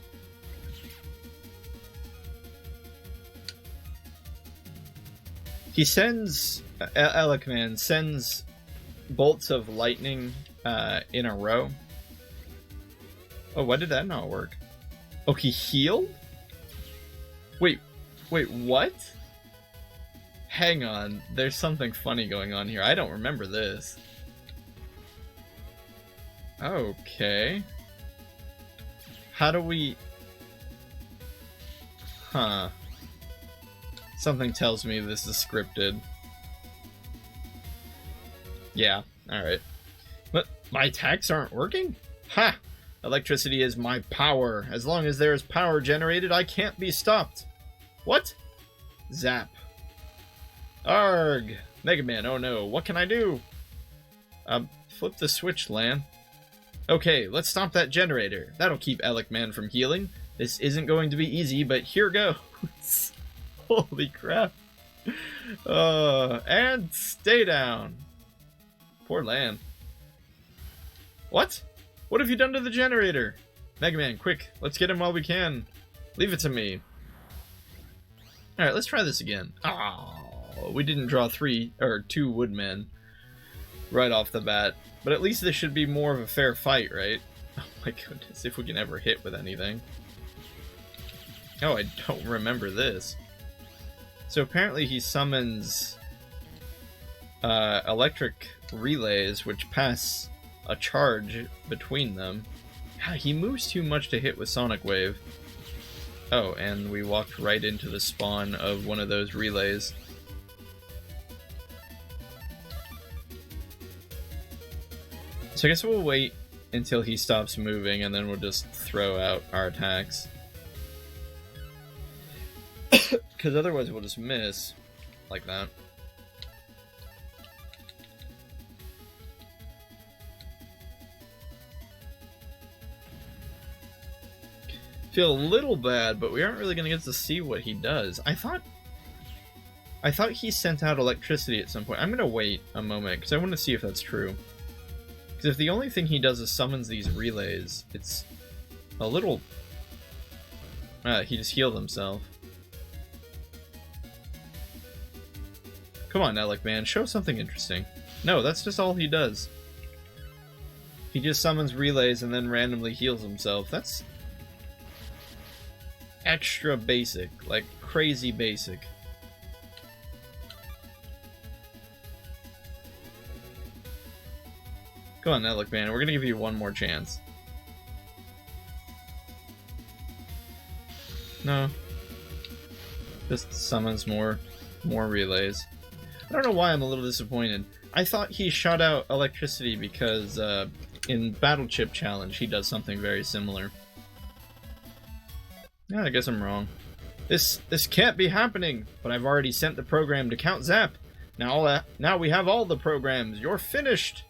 He sends... Megaman sends bolts of lightning in a row. Oh, why did that not work? Oh, he healed? Wait, what? Hang on, there's something funny going on here. I don't remember this. Okay. How do we... Huh. Something tells me this is scripted. Yeah, alright. But my attacks aren't working? Ha! Electricity is my power. As long as there is power generated, I can't be stopped. What? Zap. Arg! Megaman, oh no, what can I do? Flip the switch, Lan. Okay, let's stop that generator. That'll keep Megaman from healing. This isn't going to be easy, but here goes. Holy crap. And stay down. Poor Lan. What? What have you done to the generator? Megaman, quick, let's get him while we can. Leave it to me. Alright, let's try this again. Oh, we didn't draw 2 woodmen right off the bat. But at least this should be more of a fair fight, right? Oh my goodness, if we can ever hit with anything. Oh, I don't remember this. So apparently he summons electric relays which pass a charge between them. He moves too much to hit with Sonic Wave. Oh, and we walked right into the spawn of one of those relays. So I guess we'll wait until he stops moving and then we'll just throw out our attacks. Because otherwise we'll just miss like that. Feel a little bad, but we aren't really going to get to see what he does. I thought he sent out electricity at some point. I'm going to wait a moment because I want to see if that's true. Because if the only thing he does is summons these relays, it's a little... he just healed himself. Come on, Megaman, show something interesting. No, that's just all he does. He just summons relays and then randomly heals himself. That's extra basic, like crazy basic. Come on, Megaman. We're gonna give you one more chance. No. Just summons more relays. I don't know why I'm a little disappointed. I thought he shot out electricity because in Battle Chip Challenge he does something very similar. Yeah, I guess I'm wrong. This can't be happening, but I've already sent the program to Count Zap. Now we have all the programs. You're finished.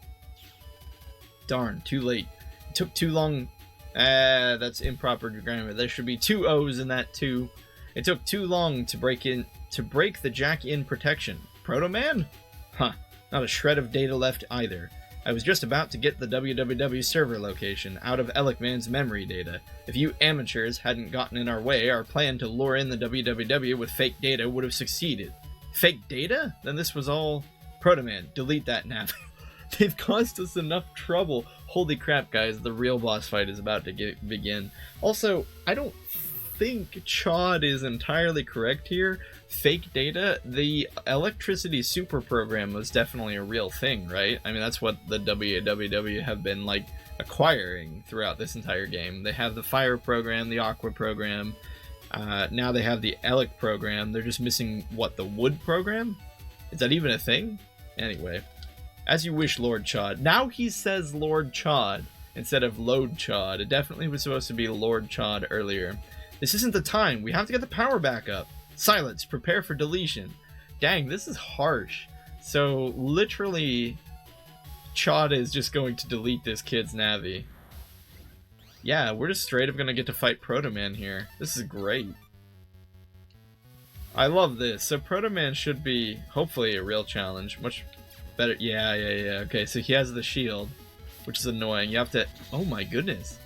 Darn, too late. It took too long. That's improper grammar. There should be 2 O's in that too. It took too long to break the jack-in protection. Proto Man? Huh. Not a shred of data left either. I was just about to get the www server location out of Elecman's memory data. If you amateurs hadn't gotten in our way, our plan to lure in the www with fake data would have succeeded. Fake data? Then this was all... Proto Man, delete that nav. They've caused us enough trouble. Holy crap, guys, the real boss fight is about to begin. Also, I don't think Chod is entirely correct here. Fake data? The electricity super program was definitely a real thing, right? I mean, that's what the www have been, like, acquiring throughout this entire game. They have the fire program, the aqua program, now they have the elec program. They're just missing, what, the wood program? Is that even a thing? Anyway. As you wish, Lord Chod. Now he says Lord Chod instead of Load Chod. It definitely was supposed to be Lord Chod earlier. This isn't the time. We have to get the power back up. Silence. Prepare for deletion. Dang, this is harsh. So, literally, Chod is just going to delete this kid's Navi. Yeah, we're just straight up going to get to fight Proto Man here. This is great. I love this. So Proto Man should be, hopefully, a real challenge. Much better. Yeah. Okay, so he has the shield, which is annoying. You have to... Oh my goodness.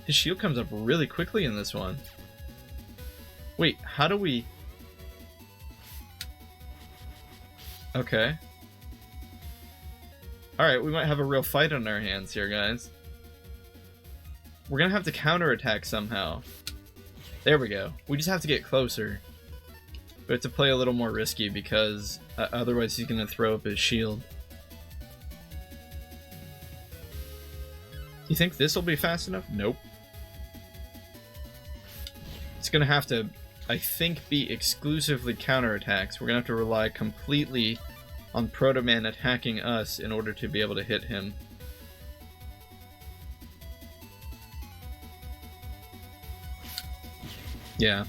His shield comes up really quickly in this one. Wait, how do we... Okay. Alright, we might have a real fight on our hands here, guys. We're gonna have to counterattack somehow. There we go. We just have to get closer. We have to play a little more risky because otherwise he's gonna throw up his shield. You think this will be fast enough? Nope. It's gonna have to, I think, be exclusively counterattacks. We're gonna have to rely completely on Proto Man attacking us in order to be able to hit him. Yeah.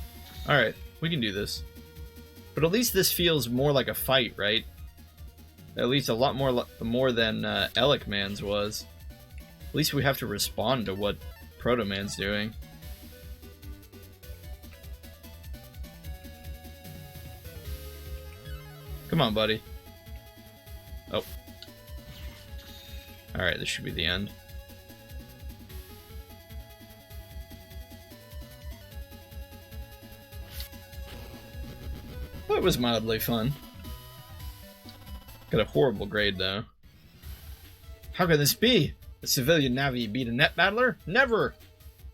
Alright, we can do this. But at least this feels more like a fight, right? At least a lot more than Elec Man's was. At least we have to respond to what Proto Man's doing. Come on, buddy. Oh. Alright, this should be the end. Well, it was mildly fun. Got a horrible grade, though. How could this be? A civilian Navi beat a net battler? Never!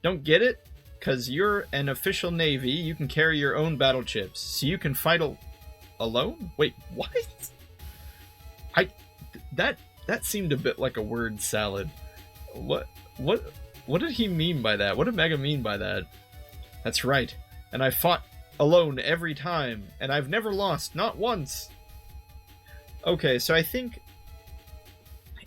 Don't get it? Because you're an official Navy, you can carry your own battle chips, so you can fight alone? Wait, what? That seemed a bit like a word salad. What did he mean by that? What did Mega mean by that? That's right. And I fought alone every time, and I've never lost, not once. Okay, so I think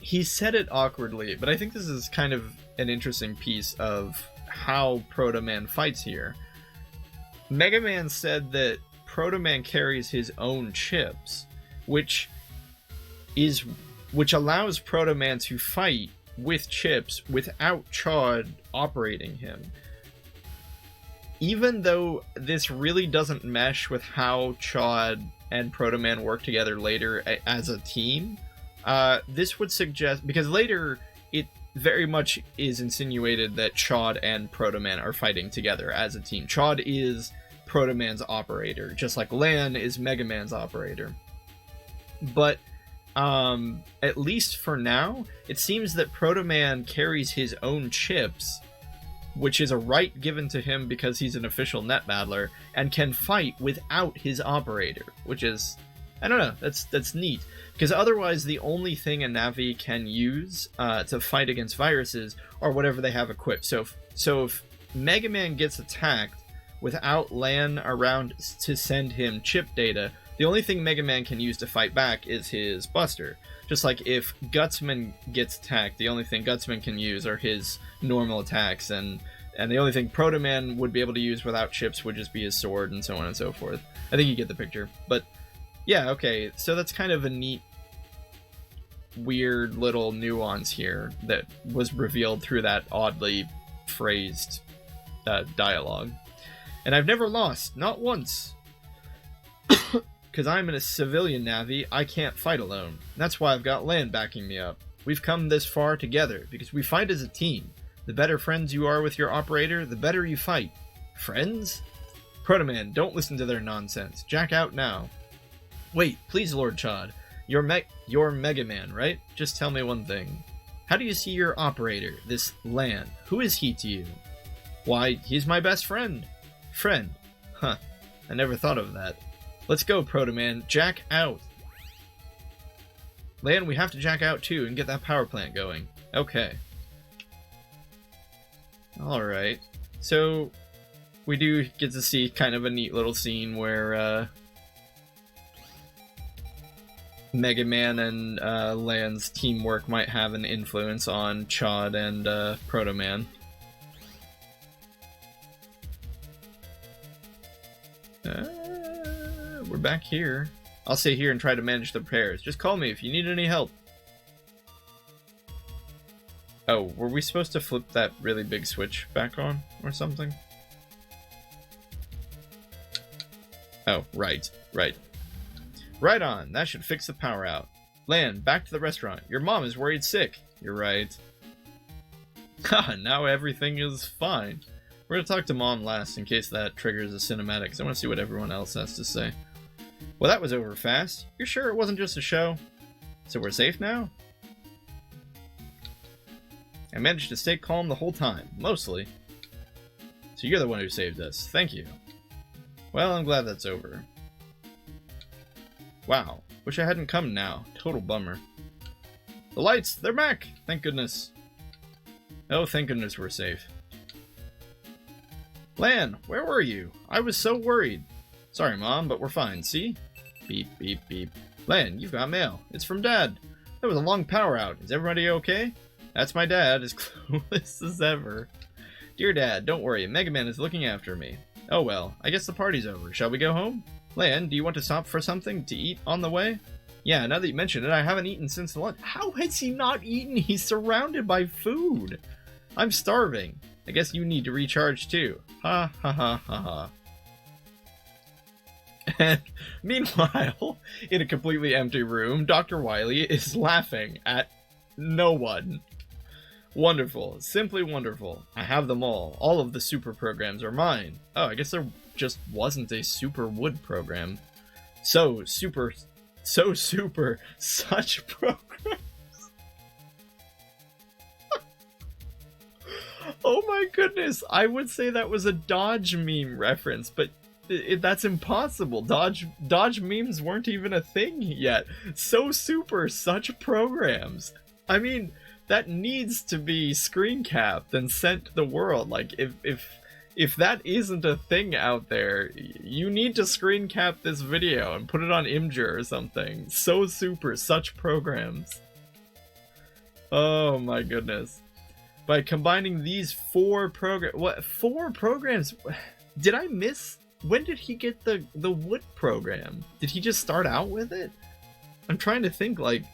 he said it awkwardly, but I think this is kind of an interesting piece of how Proto Man fights here. Mega Man said that Proto Man carries his own chips, which allows Proto Man to fight with chips without Chod operating him. Even though this really doesn't mesh with how Chod and Proto Man work together later as a team, this would suggest, because later it very much is insinuated that Chod and Proto Man are fighting together as a team. Chod is Proto Man's operator, just like Lan is Mega Man's operator. But at least for now, it seems that Proto Man carries his own chips, which is a right given to him because he's an official net battler, and can fight without his operator, which is I don't know, that's neat. Because otherwise the only thing a Navi can use to fight against viruses are whatever they have equipped. So if Mega Man gets attacked without Lan around to send him chip data, the only thing Mega Man can use to fight back is his Buster. Just like if Gutsman gets attacked, the only thing Gutsman can use are his normal attacks, and the only thing Proto Man would be able to use without chips would just be his sword, and so on and so forth. I think you get the picture. But yeah, okay, so that's kind of a neat, weird little nuance here that was revealed through that oddly phrased dialogue. And I've never lost, not once. Because I'm in a civilian Navi, I can't fight alone. That's why I've got Lan backing me up. We've come this far together, because we fight as a team. The better friends you are with your operator, the better you fight. Friends? Proto Man, don't listen to their nonsense. Jack out now. Wait, please, Lord Chod. You're Mega Man, right? Just tell me one thing. How do you see your operator, this Lan? Who is he to you? Why, he's my best friend. Friend? Huh. I never thought of that. Let's go, Proto Man. Jack out. Lan, we have to jack out too and get that power plant going. Okay. Alright. So, we do get to see kind of a neat little scene where Mega Man and Lan's teamwork might have an influence on Chod and Proto Man. We're back here. I'll stay here and try to manage the repairs. Just call me if you need any help. Oh, were we supposed to flip that really big switch back on or something? Oh, right. Right on. That should fix the power out. Lan, back to the restaurant. Your mom is worried sick. You're right. Haha, now everything is fine. We're gonna talk to Mom last in case that triggers a cinematic, because I want to see what everyone else has to say. Well, that was over fast. You're sure it wasn't just a show? So we're safe now? I managed to stay calm the whole time, mostly. So you're the one who saved us. Thank you. Well, I'm glad that's over. Wow, wish I hadn't come now. Total bummer. The lights, they're back! Thank goodness. Oh, thank goodness we're safe. Lan, where were you? I was so worried. Sorry, Mom, but we're fine, see? Beep, beep, beep. Lan, you've got mail. It's from Dad. There was a long power out. Is everybody okay? That's my dad, as clueless as ever. Dear Dad, don't worry. Mega Man is looking after me. Oh well, I guess the party's over. Shall we go home? Lan, do you want to stop for something to eat on the way? Yeah, now that you mention it, I haven't eaten since lunch. How has he not eaten? He's surrounded by food. I'm starving. I guess you need to recharge too. Ha ha ha ha ha. And meanwhile, in a completely empty room, Dr. Wily is laughing at no one. Wonderful. Simply wonderful. I have them all. All of the super programs are mine. Oh, I guess there just wasn't a super wood program. So super, such programs. Oh my goodness. I would say that was a Dodge meme reference, but that's impossible. Dodge memes weren't even a thing yet. So super, such programs. I mean, that needs to be screen capped and sent to the world. Like, if that isn't a thing out there, you need to screen cap this video and put it on Imgur or something. So super, such programs. Oh my goodness. By combining these four programs... What? 4 programs? Did I miss... When did he get the wood program? Did he just start out with it? I'm trying to think, like...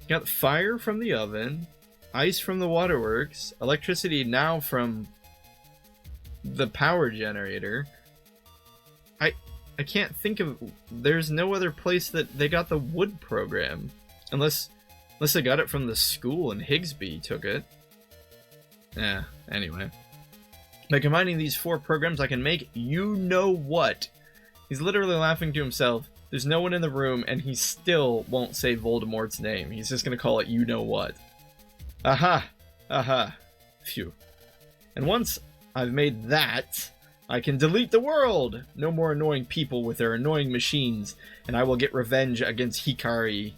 Got fire from the oven, ice from the waterworks, electricity now from the power generator. I can't think of... There's no other place that they got the wood program. Unless they got it from the school and Higsby took it. Yeah, anyway. By combining these 4 programs, I can make you-know-what. He's literally laughing to himself. There's no one in the room, and he still won't say Voldemort's name. He's just gonna call it you-know-what. Aha! Aha! Phew. And once I've made that, I can delete the world! No more annoying people with their annoying machines, and I will get revenge against Hikari.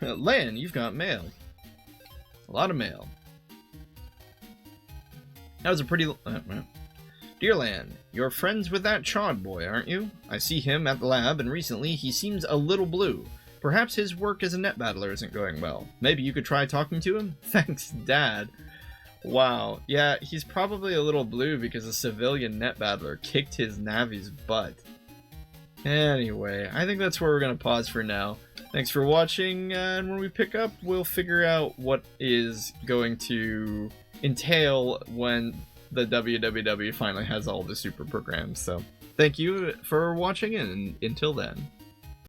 Lan, you've got mail. A lot of mail. That was a pretty... Dear Lan, you're friends with that Chod boy, aren't you? I see him at the lab, and recently he seems a little blue. Perhaps his work as a net battler isn't going well. Maybe you could try talking to him? Thanks, Dad. Wow. Yeah, he's probably a little blue because a civilian net battler kicked his Navi's butt. Anyway, I think that's where we're going to pause for now. Thanks for watching, and when we pick up, we'll figure out what is going to entail when the WWW finally has all the super programs. So, thank you for watching, and until then.